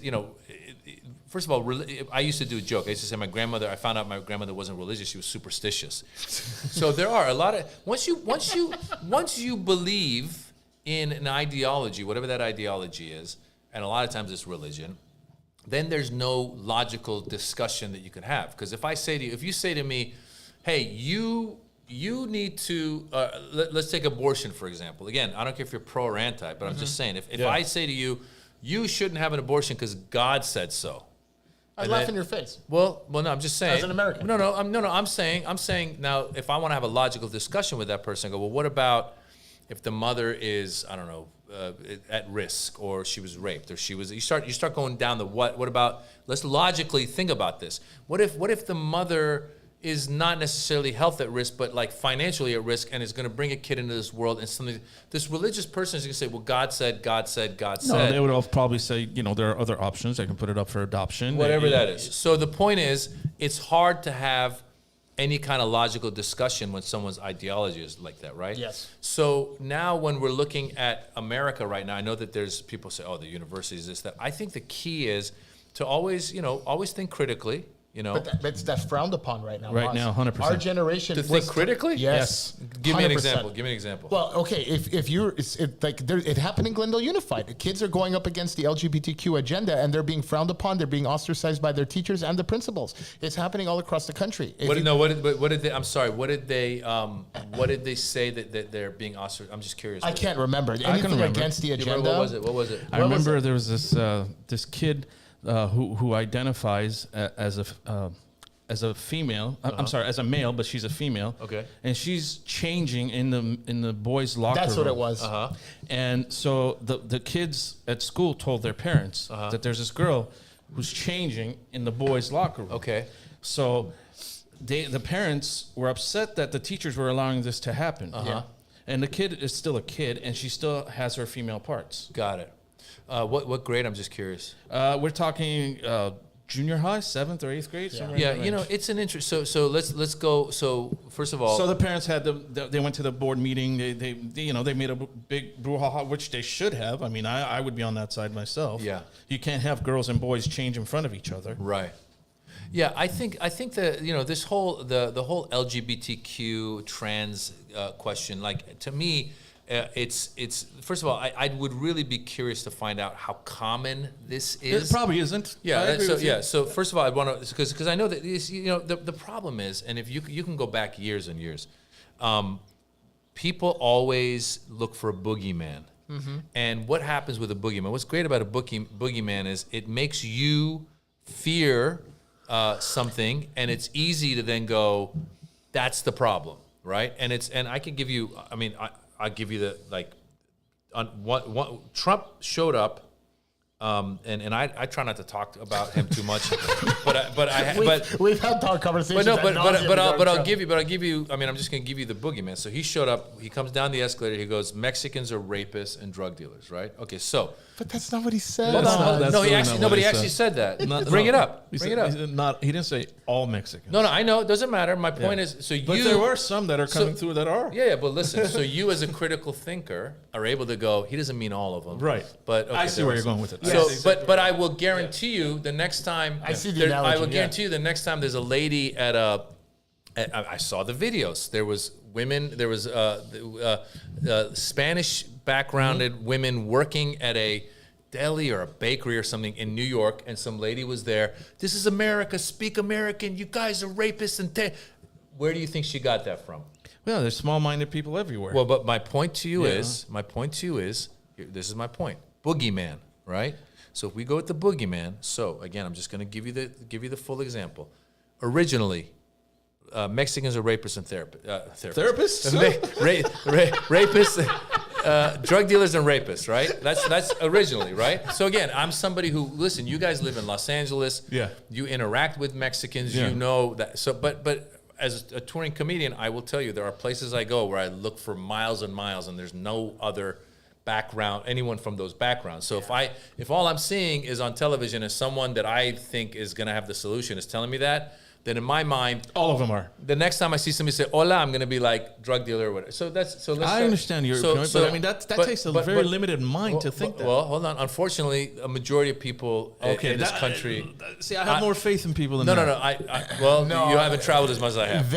first of all, I used to do a joke. I used to say I found out my grandmother wasn't religious, she was superstitious. So there are a lot of, once you believe in an ideology, whatever that ideology is, and a lot of times it's religion, then there's no logical discussion that you can have. Because if you say to me, hey, you need to, let's take abortion, for example. Again, I don't care if you're pro or anti, but I'm just saying, if I say to you, you shouldn't have an abortion because God said so. I laugh in your face. Well, no, I'm just saying. As an American. I'm saying now, if I want to have a logical discussion with that person, I go, well, what about if the mother is, I don't know, at risk, or she was raped, or you start going down the what about, let's logically think about this. What if the mother is not necessarily health at risk, but like financially at risk, and is going to bring a kid into this world, and this religious person is going to say, well, God said. No, they would all probably say, there are other options. They can put it up for adoption. Whatever that is. So the point is, it's hard to have any kind of logical discussion when someone's ideology is like that, right? Yes. So now when we're looking at America right now, I know that there's people say, oh, the universities, this, that. I think the key is to always think critically. But that's frowned upon right now. Right now, 100%. Our generation To think critically? Yes. Give me an 100%. example. Well, okay, it happened in Glendale Unified. The kids are going up against the LGBTQ agenda, and they're being frowned upon. They're being ostracized by their teachers and the principals. It's happening all across the country. What did they? I'm sorry. What did they say that they're being ostracized? I'm just curious. I can't remember anything against the agenda. What was it? I remember there was this kid who identifies as a female. I'm sorry, as a male, but she's a female. Okay. And she's changing in the boys' locker room. That's what it was. And so the kids at school told their parents that there's this girl who's changing in the boys' locker room. Okay. So the parents were upset that the teachers were allowing this to happen. And the kid is still a kid, and she still has her female parts. Got it. What grade? I'm just curious. We're talking junior high, 7th or 8th grade. Yeah, it's an interest. So let's go. So first of all, so the parents had they went to the board meeting. They made a big brouhaha, which they should have. I mean, I would be on that side myself. Yeah. You can't have girls and boys change in front of each other. Right. Yeah, I think that this whole the whole LGBTQ trans question, like, to me, it's first of all, I would really be curious to find out how common this is. It probably isn't. Yeah. So first of all, I want to, because I know that the problem is, and if you can go back years and years, people always look for a boogeyman. And what happens with a boogeyman? What's great about a boogeyman is it makes you fear something, and it's easy to then go, that's the problem, right? And I could give you, I'll give you the, like, on one Trump showed up, and I try not to talk about him too much, we've had talk conversations. But I'll give you. I mean, I'm just going to give you the boogeyman. So he showed up. He comes down the escalator. He goes, Mexicans are rapists and drug dealers, right? Okay, so. But that's not what he said. He actually said that. Bring it up. He didn't say all Mexicans. No, I know. It doesn't matter. My point is, but there were some that are coming through that are. Yeah, but listen. So you, as a critical thinker, are able to go, he doesn't mean all of them. Right. But okay, I see where you're going with it. So, but I will guarantee you the next time. I see the analogy. I will guarantee you the next time there's a lady I saw the videos. There was women. There was Spanish backgrounded women working at a deli or a bakery or something in New York, and some lady was there. This is America. Speak American. You guys are rapists and. Where do you think she got that from? Well, there's small-minded people everywhere. Well, but my point to you is, this is my point. Boogeyman, right? So if we go with the boogeyman, so again, I'm just going to give you the full example. Originally, Mexicans are rapists and therapists. Rapists, drug dealers and rapists, right? That's originally, right? So again, I'm somebody who, listen, you guys live in Los Angeles. Yeah. You interact with Mexicans. Yeah. You know that. So, but as a touring comedian, I will tell you there are places I go where I look for miles and miles, and there's no other background, anyone from those backgrounds. So if all I'm seeing is on television is someone that I think is going to have the solution is telling me that, then in my mind, All of them are. the next time I see somebody say "Hola," I'm going to be like drug dealer or whatever. So let's. I understand your point, but I mean that takes a very limited mind to think that. Well, hold on. Unfortunately, a majority of people in this country. See, I have more faith in people than No, that. no. You haven't traveled as much as I have.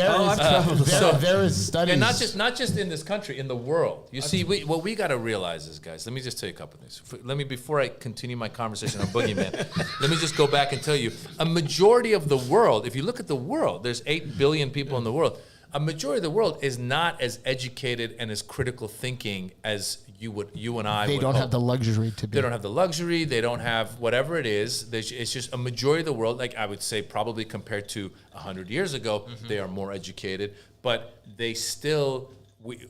There is studies. And not just in this country, in the world. You see, what we got to realize is, guys. Let me just tell you a couple of things. Before I continue my conversation on Boogeyman, let me just go back and tell you, a majority of the world. If you look at the world, there's 8 billion people in the world. A majority of the world is not as educated and as critical thinking as you and I. They don't have the luxury to be. They don't have the luxury. They don't have whatever it is. It's just a majority of the world. Like I would say, probably compared to 100 years ago, they are more educated. But they still,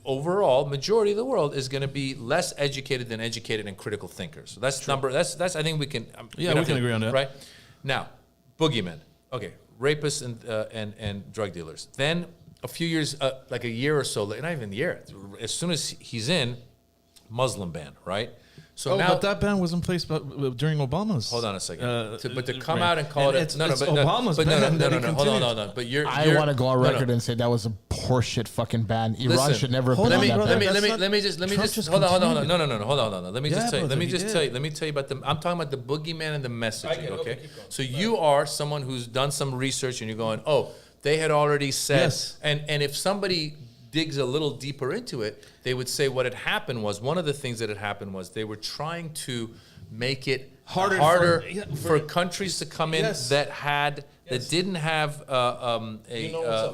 overall, majority of the world is going to be less educated than educated and critical thinkers. So that's number. That's. I think we can. We can agree on that. Right now, boogeymen. Okay, rapists and drug dealers. Then a few years, like a year or so, not even a year. As soon as he's in, Muslim ban, right? So now, but that ban was in place during Obama's. Hold on a second. But to come out and call it Obama's ban. No. Hold on. But I want to go on record and say that was a horseshit fucking ban. Iran should never have put on that ban. Let me just hold on. No. Hold on. Let me just tell you. Let me tell you about the. I'm talking about the boogeyman and the messaging. Okay. So you are someone who's done some research and you're going, oh, they had already said. Yes. And if somebody digs a little deeper into it, they would say what had happened was, one of the things that had happened was they were trying to make it harder for countries to come in that didn't have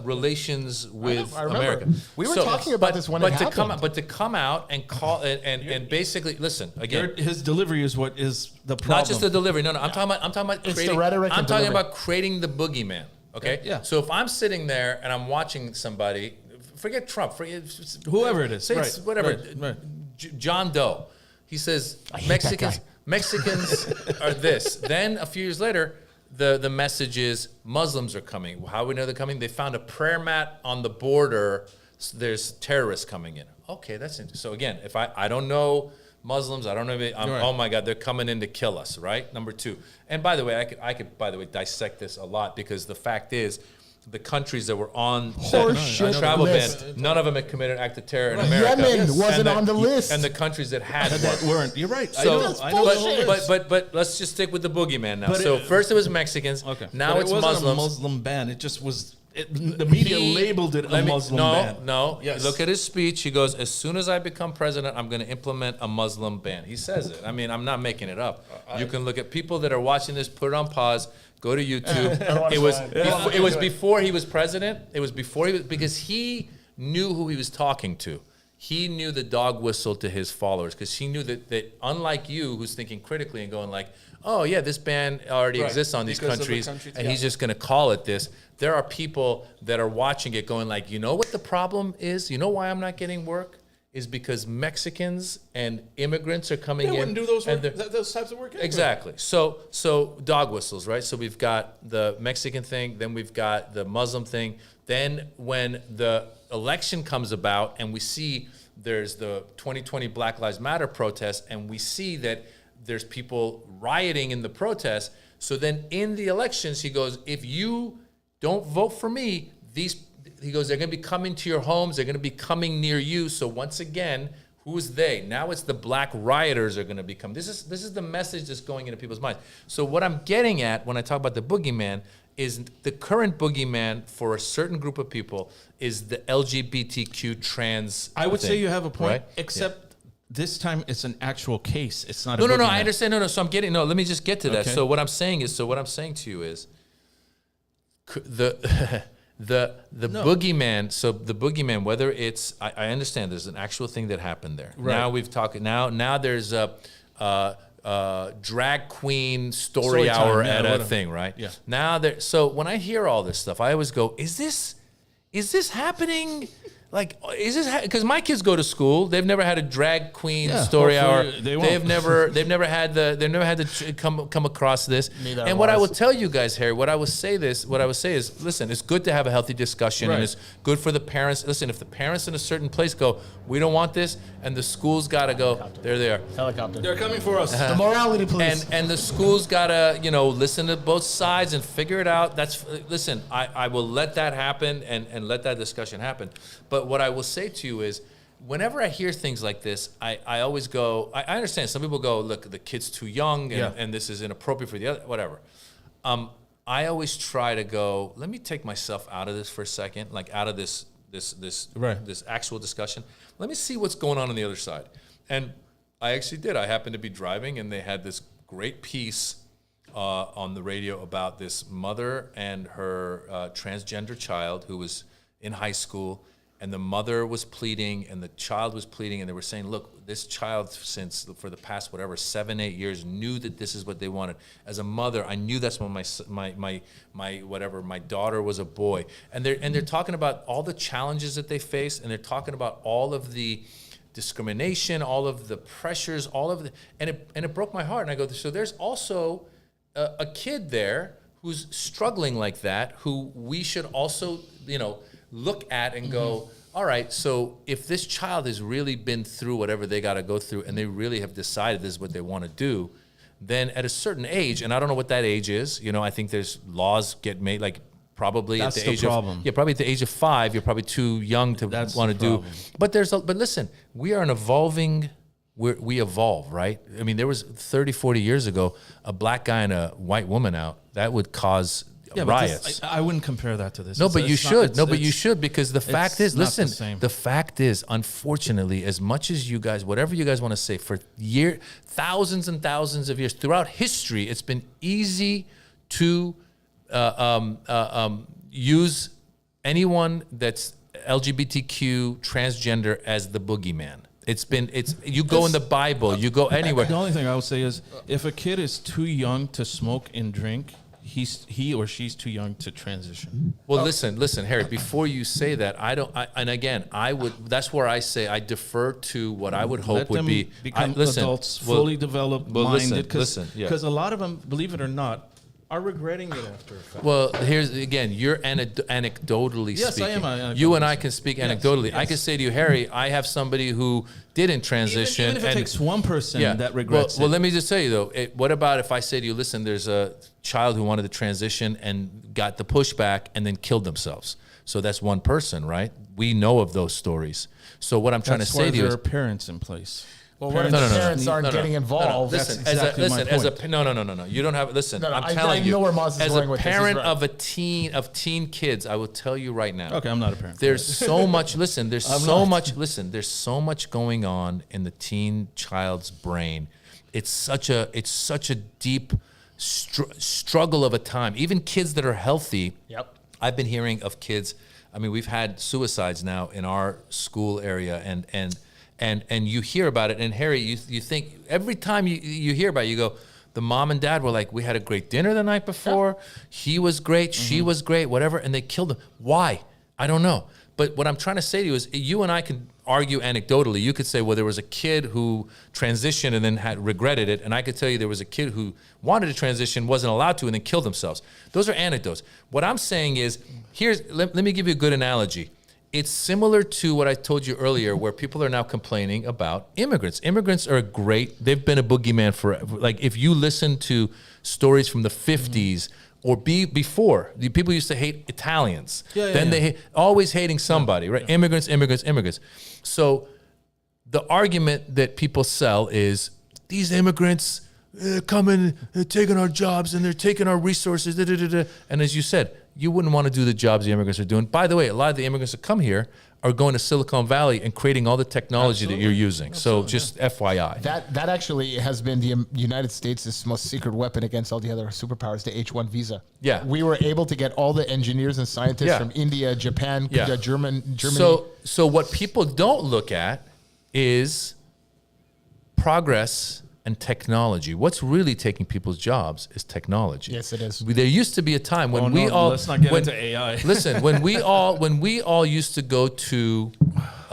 relations with America. We were talking about this when it happened. But to come out and call and basically listen again. His delivery is what is the problem. Not just the delivery. No. I'm talking about it's creating. The rhetoric I'm and talking delivery. about creating the boogeyman. Okay. Yeah. So if I'm sitting there and I'm watching somebody. Forget Trump. Whoever it is. Say it's whatever. Right. John Doe. He says Mexicans are this. Then a few years later, the message is Muslims are coming. How do we know they're coming? They found a prayer mat on the border. So there's terrorists coming in. Okay, that's interesting. So again, if I don't know Muslims, I don't know. Oh my God, they're coming in to kill us. Right. Number two. And by the way, I could by the way dissect this a lot because the fact is, the countries that were on that travel ban, none of them had committed an act of terror in America. Yemen wasn't on the list. And the countries that had weren't. You're right. So, I know. but let's just stick with the boogeyman now. So first it was Mexicans. Okay. Now but it's it wasn't Muslims. a Muslim ban. It just was. The media labeled it a Muslim ban. No. Yes. Look at his speech. He goes, as soon as I become president, I'm going to implement a Muslim ban. He says it. I mean, I'm not making it up. You can look at people that are watching this, put it on pause. Go to YouTube. It was before he was president. It was before because he knew who he was talking to. He knew the dog whistle to his followers because he knew that unlike you, who's thinking critically and going like, oh yeah, this ban already exists on these countries, and he's just going to call it this. There are people that are watching it going like, you know what the problem is? You know why I'm not getting work? Is because Mexicans and immigrants are coming in. They wouldn't do those types of work anyway. Exactly. So dog whistles, right? So we've got the Mexican thing, then we've got the Muslim thing. Then when the election comes about and we see there's the 2020 Black Lives Matter protest and we see that there's people rioting in the protest. So then in the elections, he goes, if you don't vote for me, he goes, they're going to be coming to your homes. They're going to be coming near you. So once again, who's they? Now it's the black rioters are going to become. This is the message that's going into people's minds. So what I'm getting at when I talk about the boogeyman is the current boogeyman for a certain group of people is the LGBTQ trans. I would thing, say you have a point, right? except this time it's an actual case. It's not. No. boogeyman. I understand. No. So I'm getting. No. Let me just get to that. Okay. So what I'm saying to you is the boogeyman. So the boogeyman, whether it's, I understand there's an actual thing that happened there. Right. Now we've talked. Now there's a drag queen story hour at a thing, right? Yeah. Now there. So when I hear all this stuff, I always go, is this happening? Like, is this because my kids go to school? They've never had a drag queen Yeah, story hour. hopefully they won't. They've never had to come across this. Neither And of what I us. will tell you guys, Harry, what I would say is, listen, it's good to have a healthy discussion, Right. and it's good for the parents. Listen, if the parents in a certain place go, we don't want this, and the school's got to go, they're there. Helicopter. They're coming for us. The morality police. And the school's gotta, listen to both sides and figure it out. Listen, I will let that happen and let that discussion happen. But what I will say to you is, whenever I hear things like this, I always go, I understand some people go, look, the kid's too young and this is inappropriate for the other, whatever. I always try to go, let me take myself out of this for a second, like out of this actual discussion. Let me see what's going on the other side. And I actually did. I happened to be driving, and they had this great piece on the radio about this mother and her transgender child who was in high school, and the mother was pleading, and the child was pleading, and they were saying, look, this child, for the past 7-8 years, knew that this is what they wanted. As a mother, I knew that's when my daughter was a boy, and they're talking about all the challenges that they face, and they're talking about all of the discrimination, all of the pressures, and it broke my heart. And I go, so there's also a kid there who's struggling like that, who we should also, look at and go, all right, so if this child has really been through whatever they got to go through, and they really have decided this is what they want to do, then at a certain age, and I don't know what that age is, I think there's laws get made, like probably That's at the the age problem. of probably at the age of 5, you're probably too young to want to do. But but listen, we are an evolving. We evolve, right? I mean, there was 30, 40 years ago, a black guy and a white woman out, that would cause riots. I wouldn't compare that to this. No, It's- but you it's not- should. it's- No, but you it's- should, because the fact is, not the listen, same. the fact is, unfortunately, as much as you guys, whatever you guys want to say, for thousands and thousands of years, throughout history, it's been easy to use anyone that's LGBTQ, transgender as the boogeyman. You go in the Bible, you go anywhere. The only thing I would say is, if a kid is too young to smoke and drink, he or she's too young to transition. Well, listen, Harry. Before you say that, that's where I say I defer to what I would hope Let would them be. become adults, fully developed, minded. Because a lot of them, believe it or not, are regretting it after a fact. Well, here's again. You're anecdotally Yes, I speaking. am anecdotally You and I can speak Yes, anecdotally. I yes. can say to you, Harry, I have somebody who didn't transition. Even if it and takes one person that regrets well, it. let me just tell you though. What about if I say to you, listen, there's a child who wanted to transition and got the pushback and then killed themselves. So that's one person, right? We know of those stories. So what I'm trying to say to you there is, are parents in place. Well, what if the parents aren't No, no, getting no, involved? That's Listen, exactly my point. no. You don't have. Listen, No, no, I'm I telling you. know where Maz is as going a with this, he's parent right. of teen kids, I will tell you right now. Okay, I'm not a parent. There's so much. Listen, there's I'm so not. much. Listen, there's so much going on in the teen child's brain. It's such a deep struggle of a time. Even kids that are healthy. Yep. I've been hearing of kids. I mean, we've had suicides now in our school area, and you hear about it. And Harry, you think every time you hear about it, you go, the mom and dad were like, we had a great dinner the night before. He was great. She was great, whatever. And they killed him. Why? I don't know. But what I'm trying to say to you is, you and I can argue anecdotally. You could say, well, there was a kid who transitioned and then had regretted it. And I could tell you there was a kid who wanted to transition, wasn't allowed to, and then killed themselves. Those are anecdotes. What I'm saying is, let me give you a good analogy. It's similar to what I told you earlier, where people are now complaining about immigrants. Immigrants are they've been a boogeyman forever. Like, if you listen to stories from the 50s or before, the people used to hate Italians. They always hating somebody, right? Yeah. Immigrants. So the argument that people sell is, these immigrants coming, they're taking our jobs and they're taking our resources. And as you said, you wouldn't want to do the jobs the immigrants are doing. By the way, a lot of the immigrants that come here are going to Silicon Valley and creating all the technology that you're using. So just FYI. That actually has been the United States' most secret weapon against all the other superpowers, the H-1 visa. Yeah. We were able to get all the engineers and scientists from India, Japan, Germany. So what people don't look at is progress and technology. What's really taking people's jobs is technology. Yes, it is. There used to be a time when let's not get into AI. Listen, when we all used to go to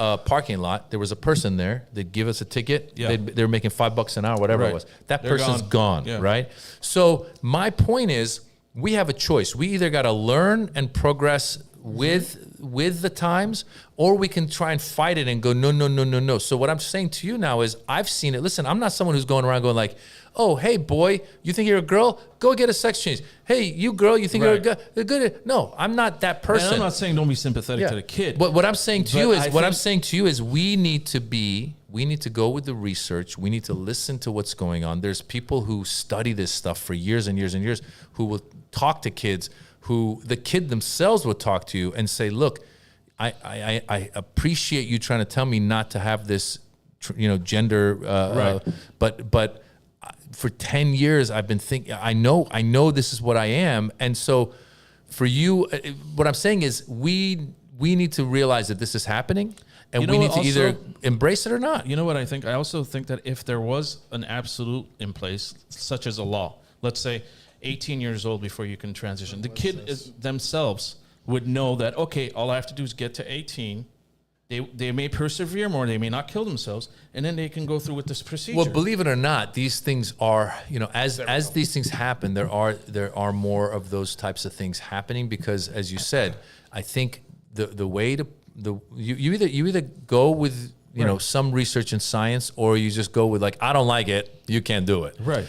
a parking lot. There was a person there. They'd give us a ticket. Yeah. They were making $5 an hour, whatever it was. That They're person's gone, Yeah. right? So my point is, we have a choice. We either got to learn and progress with the times, or we can try and fight it and go, no, no, no, no, no. So what I'm saying to you now is, I've seen it. Listen, I'm not someone who's going around going like, oh, hey, boy, you think you're a girl? Go get a sex change. Hey, you girl, you think you're a good? No, I'm not that person. And I'm not saying don't be sympathetic to the kid. What I'm saying to you is, we need to go with the research. We need to listen to what's going on. There's people who study this stuff for years and years and years, who will talk to kids, who the kid themselves will talk to you and say, look, I appreciate you trying to tell me not to have this, gender, but for 10 years I've been thinking, I know this is what I am. And so for you, what I'm saying is, we need to realize that this is happening, and we need to either embrace it or not. You know what I think? I also think that if there was an absolute in place, such as a law, let's say 18 years old before you can transition, the kid themselves would know that, okay, all I have to do is get to 18. They may persevere more, they may not kill themselves, and then they can go through with this procedure. Well, believe it or not, these things are, as these things happen, there are more of those types of things happening, because, as you said, I think the way to you either go with some research and science, or you just go with like, I don't like it, you can't do it. Right.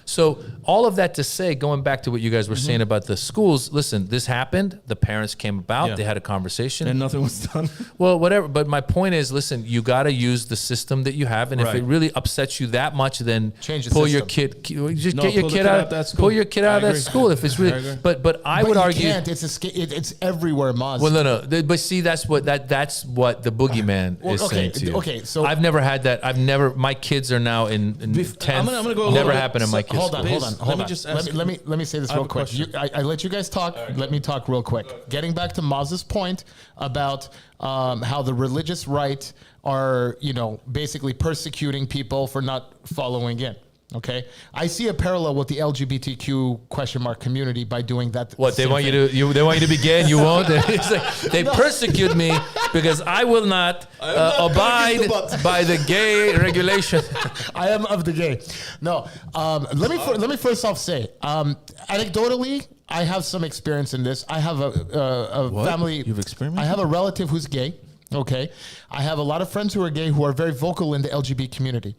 So all of that to say, going back to what you guys were saying about the schools, listen, this happened, the parents came about, they had a conversation. And nothing was done. Well, whatever. But my point is, listen, you got to use the system that you have. And if it really upsets you that much, then change the pull system. your kid, just No, get your pull the kid kid out out that school. pull your kid out of that agree. school if it's I really, agree. but I would you argue. can't. It's everywhere, Maz. Well, no. But see, that's what the boogeyman is saying to you. Okay, so I've never had that. My kids are now in 10th. I'm gonna go a Never little bit- happened in my kids' hold on, school. hold on. Let me just ask let me say this I have real a quick. question. I let you guys talk. Let me talk real quick. Getting back to Maz's point about how the religious right are, basically persecuting people for not following in. Okay, I see a parallel with the LGBTQ community by doing that. What they same want thing. they want you to be gay and you won't. It's like they persecute me because I will not abide by the gay regulation. I am of the gay. No, let me first off say, anecdotally, I have some experience in this. I have a family. You've experimented? I have a relative who's gay. Okay. I have a lot of friends who are gay who are very vocal in the LGBT community.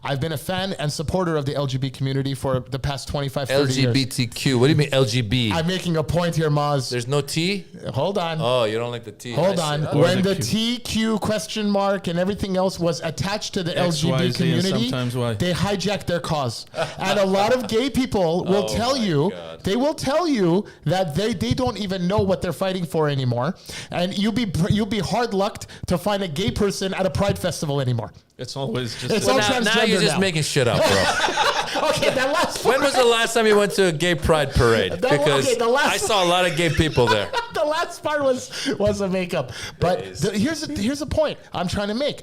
I've been a fan and supporter of the LGBT community for the past 25, 30 years. LGBTQ. What do you mean LGB? I'm making a point here, Maz. There's no T? Hold on. Oh, you don't like the T. Hold I on. see. When the the TQ question mark and everything else was attached to the X, Y, LGBT Z, and community, sometimes Y. they hijacked their cause. And a lot of gay people will tell you, God. they will tell you that they don't even know what they're fighting for anymore. And you'll be hard-lucked to find a gay person at a pride festival anymore. It's always just It's like, all Now you're transgender just now. making shit up, bro. Okay, that last When was the last time you went to a gay pride parade? Because the last- I saw a lot of gay people there. the last part was a makeup. But here's the point I'm trying to make.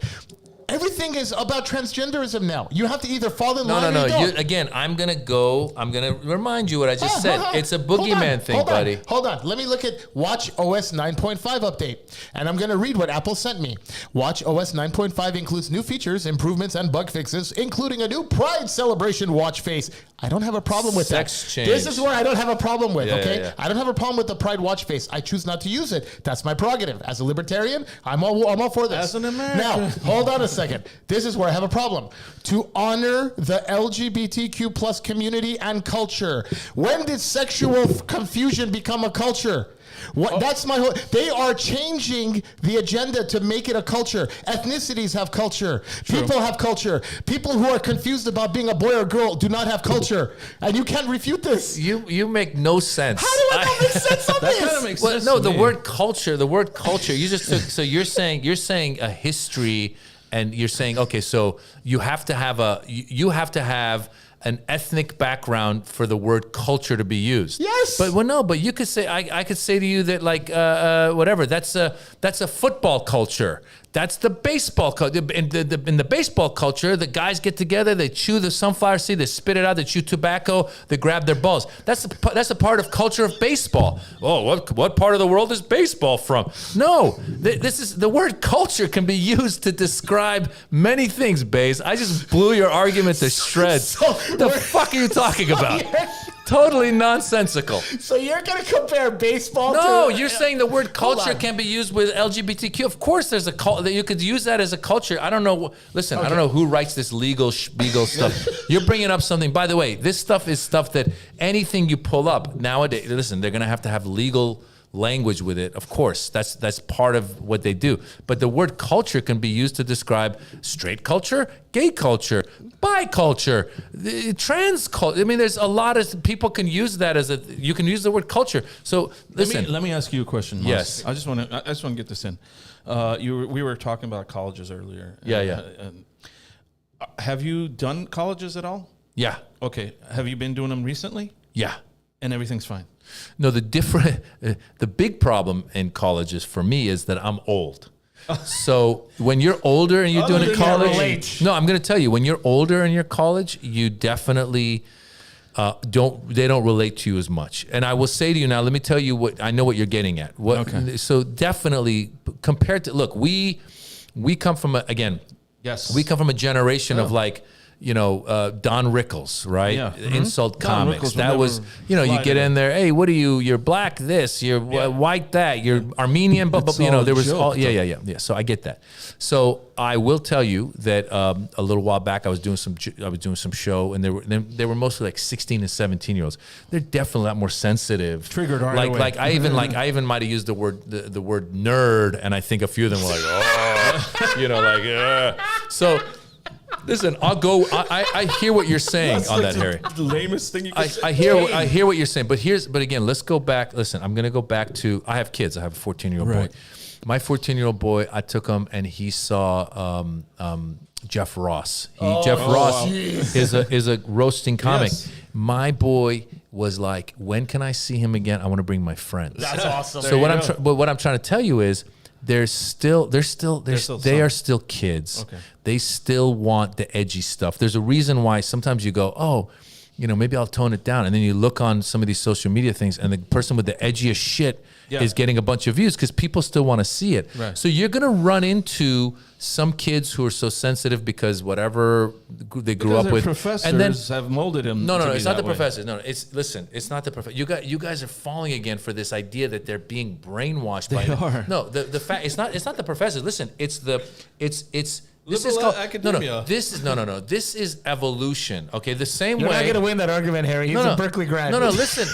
Everything is about transgenderism now. You have to either fall in line or you don't. Again, I'm going to remind you what I just said. It's a boogeyman thing, buddy. Hold on. Let me look at Watch OS 9.5 update. And I'm going to read what Apple sent me. Watch OS 9.5 includes new features, improvements, and bug fixes, including a new Pride celebration watch face. I don't have a problem with Sex that. change. This is where I don't have a problem with, okay? yeah. I don't have a problem with the Pride watch face. I choose not to use it. That's my prerogative. As a libertarian, I'm all for this. As an American. Now, hold on a second. This is where I have a problem. To honor the LGBTQ plus community and culture. When did sexual confusion become a culture? That's my whole. They are changing the agenda to make it a culture. Ethnicities have culture. People have culture. People who are confused about being a boy or girl do not have culture, and you can't refute this. You make no sense. How do I not make sense on that this? kind of makes Well, sense. no, to the me. word culture. You just took. So you're saying a history, and you're saying okay. So you have to have an ethnic background for the word culture to be used. Yes. But you could say I could say to you that like whatever. That's a football culture. That's the baseball culture. In the baseball culture, the guys get together, they chew the sunflower seed, they spit it out, they chew tobacco, they grab their balls. That's a part of culture of baseball. Oh, what part of the world is baseball from? No, this is the word culture can be used to describe many things, Baze. I just blew your argument to shreds. The fuck are you talking about? Totally nonsensical. So you're going to compare baseball to... No, you're saying the word culture can be used with LGBTQ. Of course there's a culture. You could use that as a culture. I don't know. Listen, I don't know who writes this legal stuff. You're bringing up something. By the way, this stuff is stuff that anything you pull up nowadays, listen, they're going to have legal language with it. Of course, that's part of what they do. But the word culture can be used to describe straight culture, gay culture, bi culture, trans culture. I mean, there's a lot of people can use that you can use the word culture. So listen, let me ask you a question, Maz. Yes. I just want to get this in. We were talking about colleges earlier. Yeah. Have you done colleges at all? Yeah. Okay. Have you been doing them recently? Yeah. And everything's fine. No, the big problem in colleges for me is that I'm old. So when you're older and you're doing it in college, no, I'm going to tell you, when you're older in your college, you definitely they don't relate to you as much. And I will say to you now, let me tell you what I know what you're getting at. So definitely compared to, look, we come from we come from a generation of like, Don Rickles, right? Yeah. Insult comics. That was, you get in there, hey, what are you? You're black this, you're white that, you're Armenian, but there was all, yeah. So I get that. So I will tell you that a little while back I was doing some show, and they were mostly like 16 and 17-year-olds. They're definitely a lot more sensitive. Triggered right away. Like I even might have used the word nerd, and I think a few of them were like, So. Listen, I'll go. I hear what you're saying on that, Harry. The lamest thing you can say. I hear what you're saying, but again, let's go back. Listen, I'm going to go back to. I have kids. I have a 14-year-old boy. My 14-year-old boy, I took him and he saw Jeff Ross. Jeff Ross is a roasting comic. Yes. My boy was like, when can I see him again? I want to bring my friends. That's awesome. So what I'm trying to tell you is, they are still kids. Okay. They still want the edgy stuff. There's a reason why sometimes you go, maybe I'll tone it down. And then you look on some of these social media things and the person with the edgiest shit is getting a bunch of views because people still want to see it. Right. So you're going to run into some kids who are so sensitive because whatever they grew up with. Professors and then, have molded him. No, it's not the professors. No, it's not the professor. You guys are falling again for this idea that they're being brainwashed by are. No, the fact it's not the professors. Listen, it's this is Liberal called academia. This is evolution. Okay, the same You're way. not going to win that argument, Harry. He's a Berkeley grad. Listen.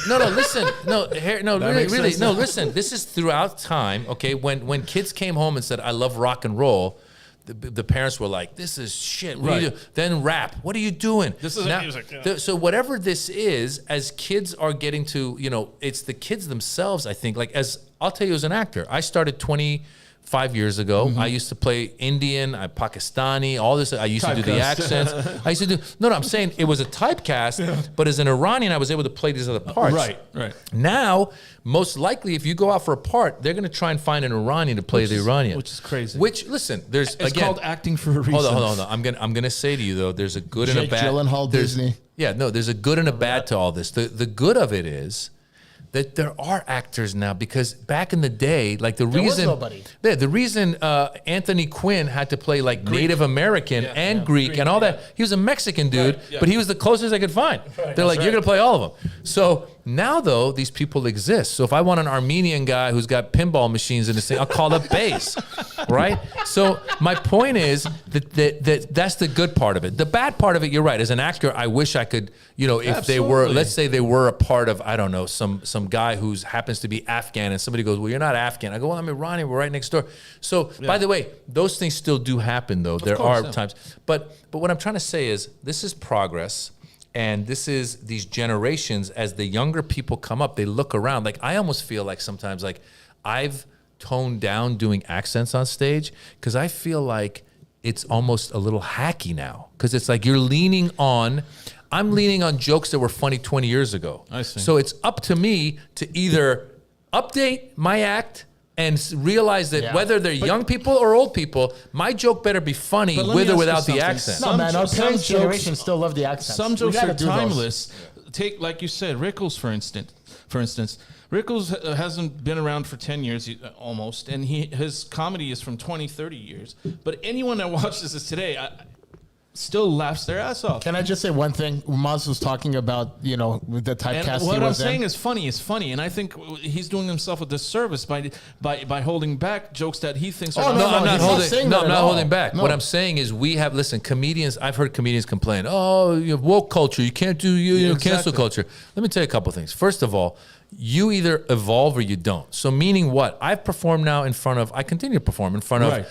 Listen. This is throughout time. Okay, when kids came home and said, "I love rock and roll," the parents were like, "This is shit." What do you do? Then rap. What are you doing? This isn't music. Yeah. So whatever this is, as kids are getting to, it's the kids themselves. I think, like as I'll tell you, as an actor, I started 25 years ago. Mm-hmm. I used to play Indian, Pakistani, all this. I used to do the accents. I used to do. No, I'm saying it was a typecast, but as an Iranian, I was able to play these other parts. Right. Now, most likely, if you go out for a part, they're going to try and find an Iranian to play the Iranian, which is crazy. Listen, it's called acting for a reason. Hold on. I'm gonna say to you though, there's a good and a bad. Gyllenhaal, Disney. Yeah, no, there's a good and a bad to all this. The good of it is that there are actors now, because back in the day, like the reason Anthony Quinn had to play like Greek. Native American and Greek and all that. He was a Mexican dude, but he was the closest I could find. They're like, you're gonna play all of them. So now though, these people exist. So if I want an Armenian guy who's got pinball machines in his thing, I'll call up Bass, right? So my point is that that's the good part of it. The bad part of it, you're right. As an actor, I wish I could, if they were, let's say they were a part of, I don't know, some guy who happens to be Afghan, and somebody goes, well, you're not Afghan. I go, well, I'm Iranian. We're right next door. So by the way, those things still do happen though. There are times, but what I'm trying to say is this is progress. And this is these generations, as the younger people come up, they look around. Like I almost feel like sometimes like I've toned down doing accents on stage because I feel like it's almost a little hacky now. Because it's like I'm leaning on jokes that were funny 20 years ago. I see. So it's up to me to either update my act and realize that whether they're young people or old people, my joke better be funny with or without the accent. No, man, our parents' generation still love the accent. Some jokes are timeless. Take, like you said, Rickles, for instance. Rickles hasn't been around for 10 years almost, and his comedy is from 20, 30 years. But anyone that watches this today still laughs their ass off. Can I just say one thing? Maz was talking about, the typecast. What I'm saying is funny, and I think he's doing himself a disservice by holding back jokes that he thinks are. No, I'm not holding back. No. What I'm saying is comedians. I've heard comedians complain. Oh, you have woke culture. You can't do cancel culture. Let me tell you a couple things. First of all, you either evolve or you don't. So meaning what? I've performed now I continue to perform in front of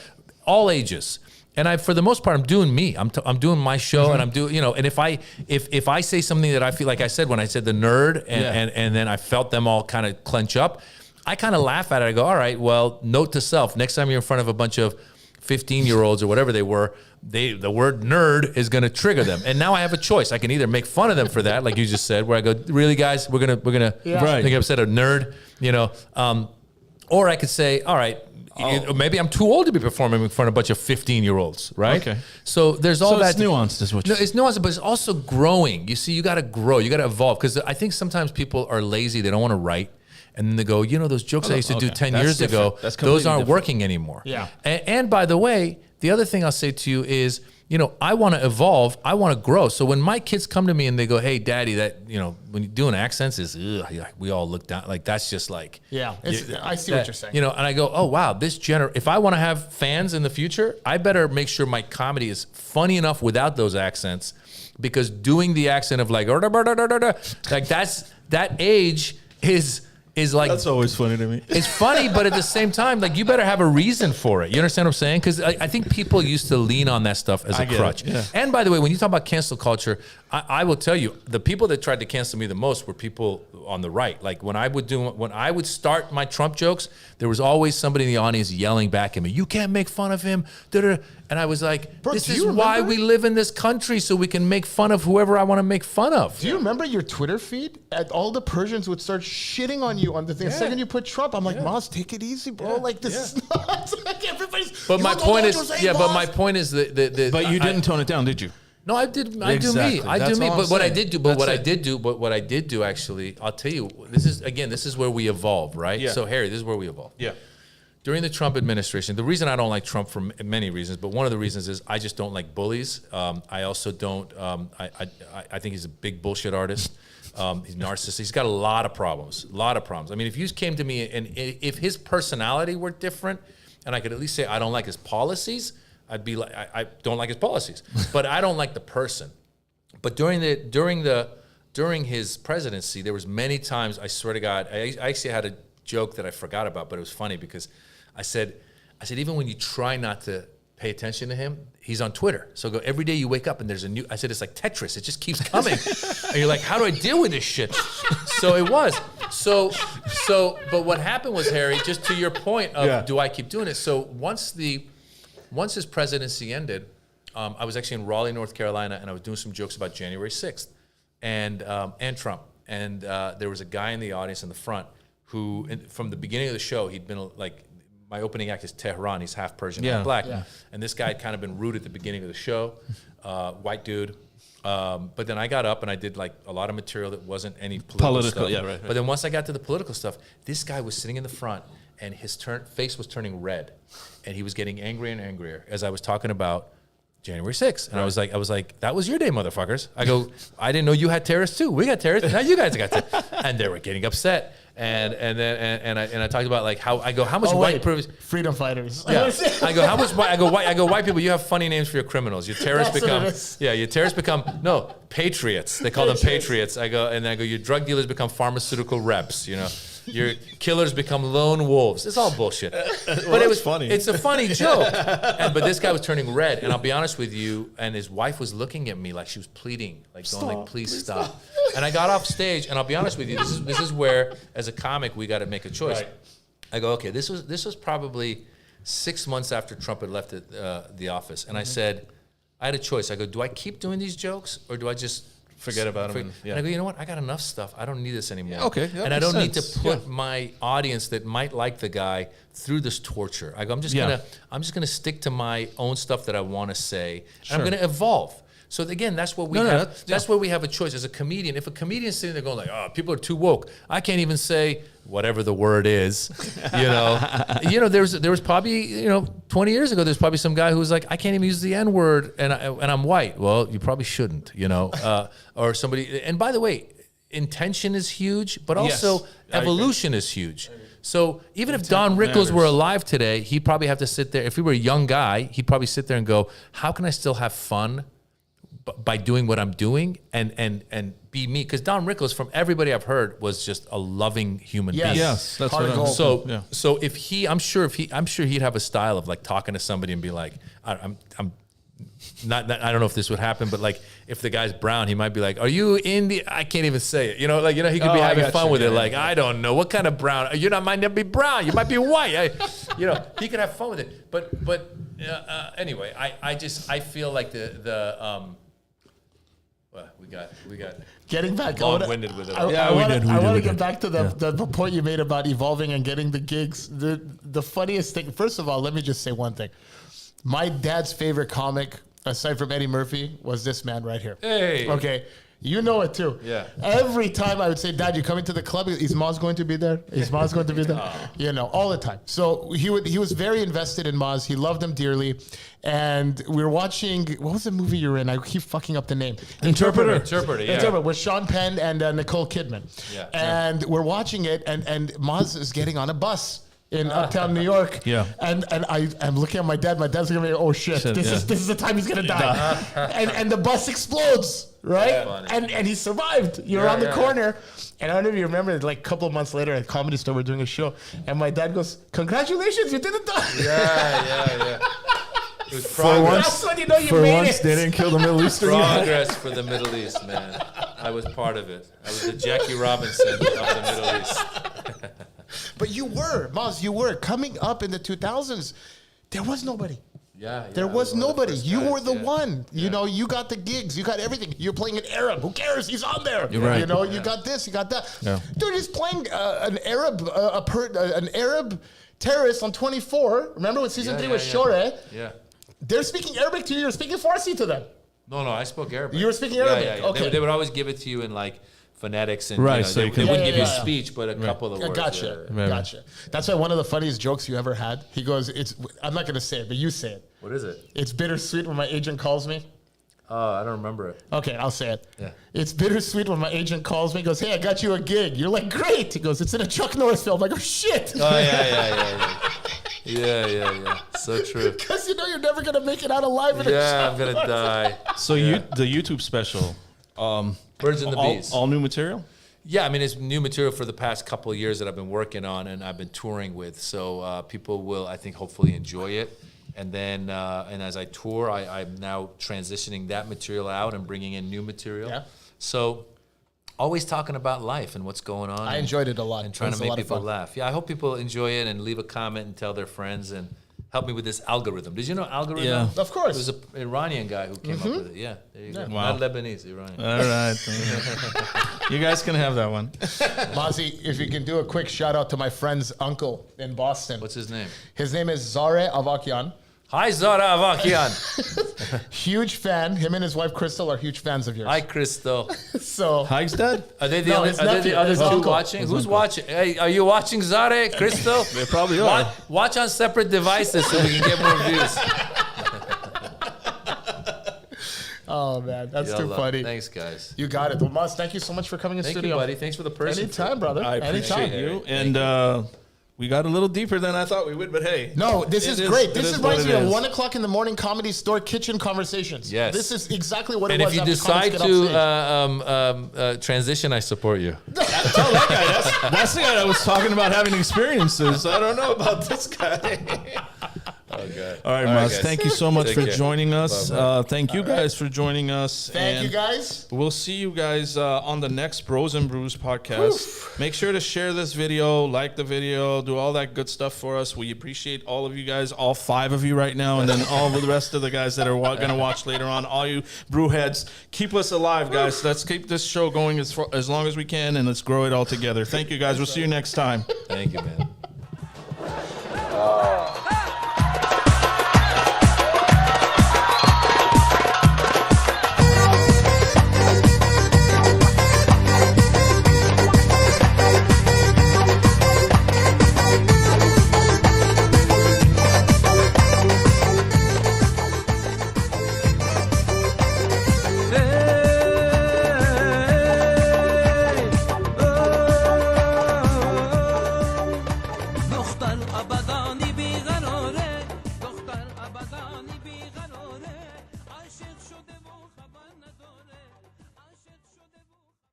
all ages. And for the most part, I'm doing me. I'm doing my show, and I'm doing, and if I say something that I feel like I said when I said the nerd, and then I felt them all kind of clench up, I kind of laugh at it. I go, all right, well, note to self, next time you're in front of a bunch of 15-year-olds or whatever they were, the word nerd is going to trigger them. And now I have a choice. I can either make fun of them for that, like you just said, where I go, really, guys, we're gonna think upset a nerd, or I could say, all right, maybe I'm too old to be performing in front of a bunch of 15-year-olds, right? Okay. So there's all that. It's nuanced, is what you're saying. It's nuanced, but it's also growing. You see, you got to grow. You got to evolve. Because I think sometimes people are lazy. They don't want to write. And then they go, those jokes I used to do 10 years ago, those aren't working anymore. Yeah. And by the way, the other thing I'll say to you is, I want to evolve. I want to grow. So when my kids come to me and they go, hey, Daddy, that, when you're doing accents is, we all look down. Like, that's just like. Yeah, I see what you're saying. And I go, oh, wow, if I want to have fans in the future, I better make sure my comedy is funny enough without those accents, because doing the accent of like that age is like, that's always funny to me. It's funny, but at the same time, like, you better have a reason for it. You understand what I'm saying? Because I think people used to lean on that stuff as a crutch. Yeah. And by the way, when you talk about cancel culture, I will tell you, the people that tried to cancel me the most were people on the right. Like when I would start my Trump jokes, there was always somebody in the audience yelling back at me, "You can't make fun of him." And I was like, this is why we live in this country, so we can make fun of whoever I want to make fun of. Do you remember your Twitter feed? All the Persians would start shitting on you on the thing. The second you put Trump, I'm like, Maz, take it easy, bro. Like, this is not like everybody's. But my point is, but my point is that. But you didn't tone it down, did you? No, I did. I do me. But what I did do, actually, I'll tell you. This is where we evolve, right? Yeah. So Harry, this is where we evolve. Yeah. During the Trump administration, the reason I don't like Trump for many reasons, but one of the reasons is I just don't like bullies. I also don't. I think he's a big bullshit artist. He's narcissistic. He's got a lot of problems. I mean, if you came to me and if his personality were different, and I could at least say I don't like his policies, I'd be like, I don't like his policies, but I don't like the person. But during his presidency, there was many times, I swear to God, I actually had a joke that I forgot about, but it was funny because I said, even when you try not to pay attention to him, he's on Twitter. So every day you wake up and there's a new, I said, it's like Tetris. It just keeps coming. And you're like, how do I deal with this shit? So it was. But what happened was, Harry, just to your point of, do I keep doing it? So once his presidency ended, I was actually in Raleigh, North Carolina, and I was doing some jokes about January 6th and Trump. And there was a guy in the audience in the front who, from the beginning of the show, he'd been like, my opening act is Tehran. He's half Persian, half black. Yeah. And this guy had kind of been rude at the beginning of the show, white dude. But then I got up and I did like a lot of material that wasn't any political stuff. Yeah, right. But then once I got to the political stuff, this guy was sitting in the front and his face was turning red. And he was getting angrier and angrier as I was talking about January 6th. And I was like, that was your day, motherfuckers. I go, I didn't know you had terrorists too. We got terrorists. Now you guys got terrorists. And they were getting upset. And I talked about like how much white privilege, freedom fighters. Yeah. I go, how much white? I go, white people. You have funny names for your criminals. Your terrorists become patriots. They call them patriots. I go, your drug dealers become pharmaceutical reps. Your killers become lone wolves. It's all bullshit. But it was funny. It's a funny joke. But this guy was turning red, and I'll be honest with you, and his wife was looking at me like she was pleading, like going like, please stop. And I got off stage, and I'll be honest with you, this is where, as a comic, we got to make a choice. Right. I go, okay, this was probably 6 months after Trump had left the office, and I said, I had a choice. I go, do I keep doing these jokes, or do I just Forget about them. And I go, you know what? I got enough stuff. I don't need this anymore. Okay, that and I makes don't need to sense. put my audience that might like the guy through this torture. I go, I'm just gonna stick to my own stuff that I want to say. And I'm gonna evolve. So again, that's what we have. That's where we have a choice as a comedian. If a comedian's sitting there going like, "Oh, people are too woke," I can't even say whatever the word is. There was probably 20 years ago, there's probably some guy who was like, "I can't even use the N word," and I'm white. Well, you probably shouldn't. Or somebody. And by the way, intention is huge, but also evolution is huge. So even if Don Rickles were alive today, he'd probably have to sit there. If he were a young guy, he'd probably sit there and go, "How can I still have fun by doing what I'm doing and be me?" Because Don Rickles, from everybody I've heard, was just a loving human being. Yes, that's what I'm So if I'm sure he'd have a style of like talking to somebody and be like, I'm not, I don't know if this would happen, but like if the guy's brown, he might be like, "Are you Indian?" I can't even say it. He could be having fun with it. Like, I don't know what kind of brown. You might not be brown. You might be white. He could have fun with it. But anyway, I feel like we got getting back long-winded with it. I want to get back to the point you made about evolving and getting the gigs. The funniest thing, first of all, let me just say one thing. My dad's favorite comic, aside from Eddie Murphy, was this man right here. Hey. Okay. You know it too. Yeah. Every time I would say, "Dad, you coming to the club? Is Maz going to be there? Is Maz going to be there?" All the time. So he was very invested in Maz. He loved him dearly. And we were watching, what was the movie you're in? I keep fucking up the name. Interpreter, with Sean Penn and Nicole Kidman. Yeah. And we're watching it, and Maz is getting on a bus in uptown New York. Yeah. And I'm looking at my dad. My dad's gonna be, "Oh shit, this is the time he's gonna die." and the bus explodes, right? Yeah. And he survived. You're around the corner. And I don't know if you remember, like a couple of months later at Comedy Store, we're doing a show, and my dad goes, "Congratulations, you didn't die." Yeah. It was For once, they didn't kill the Middle Eastern guy. progress for the Middle East, man. I was part of it. I was the Jackie Robinson of the Middle East. But Maz, you were coming up in the 2000s. There was nobody. There was nobody. You were the one. You got the gigs. You got everything. You're playing an Arab. Who cares? He's on there. You're right. You got this. You got that. Yeah. Dude, he's playing an Arab terrorist on 24. Remember when season 3 was Shore? Yeah. They're speaking Arabic to you. You're speaking Farsi to them. No, I spoke Arabic. You were speaking Arabic. Yeah. Okay. They would always give it to you in like phonetics and so they you can- wouldn't give you Yeah. speech, but a couple of the words. Gotcha. That's why one of the funniest jokes you ever had. He goes, I'm not gonna say it, but you say it. What is it? It's bittersweet when my agent calls me. Oh, I don't remember it. Okay, I'll say it. Yeah. It's bittersweet when my agent calls me. He goes, "Hey, I got you a gig." You're like, "Great." He goes, "It's in a Chuck Norris film." I'm like, "Oh shit." Oh yeah. So true. Because you're never gonna make it out alive in a Yeah, Chuck I'm gonna die. So the YouTube special, Birds and the Bees. all new material. Yeah, I mean, it's new material for the past couple of years that I've been working on and I've been touring with. So people will, I think, hopefully enjoy it. And then, and as I tour, I'm now transitioning that material out and bringing in new material. Yeah. So always talking about life and what's going on. I enjoyed it a lot. And trying to make people laugh. Yeah, I hope people enjoy it and leave a comment and tell their friends and help me with this algorithm. Did you know algorithm? Yeah. Of course. It was an Iranian guy who came up with it. Yeah, there you go. Wow. Not Lebanese, Iranian. All right. You guys can have that one. Mazi, if you can do a quick shout out to my friend's uncle in Boston. What's his name? His name is Zare Avakian. Hi, Zara Avakian. Huge fan. Him and his wife Crystal are huge fans of yours. Hi, Crystal. So Hike's dead? Are they the No, only? his Are they nephew, the other his two uncle. watching? His Who's uncle. watching? Hey, are you watching Zare, Crystal? They probably are. Watch on separate devices so we can get more views. oh man, that's too Yalla. funny. Thanks, guys. You got it. Well, Maz, thank you so much for coming in Thank studio. you, buddy. Thanks for the person. Anytime, brother. I appreciate Anytime. you. And we got a little deeper than I thought we would, but hey. No, this it is great. it This is reminds what me it of is. 1 o'clock in the morning comedy store kitchen conversations. Yes. This is exactly what And it if was. you after decide comics get off to stage. transition, I support you. Tell that guy. That's the guy that was talking about having experiences. I don't know about this guy. good. All right, All right, Maz, guys. thank you so much Take for care. joining us. Bye-bye. Thank you guys for joining us. Thank you and guys. We'll see you guys on the next Bros and Brews podcast. Make sure to share this video, like the video, do all that good stuff for us. We appreciate all of you guys, all 5 of you right now, and then all of the rest of the guys that are going to watch later on. All you brew heads, keep us alive, guys. Let's keep this show going as long as we can, and let's grow it all together. Thank you, guys. We'll see you next time. Thank you, man.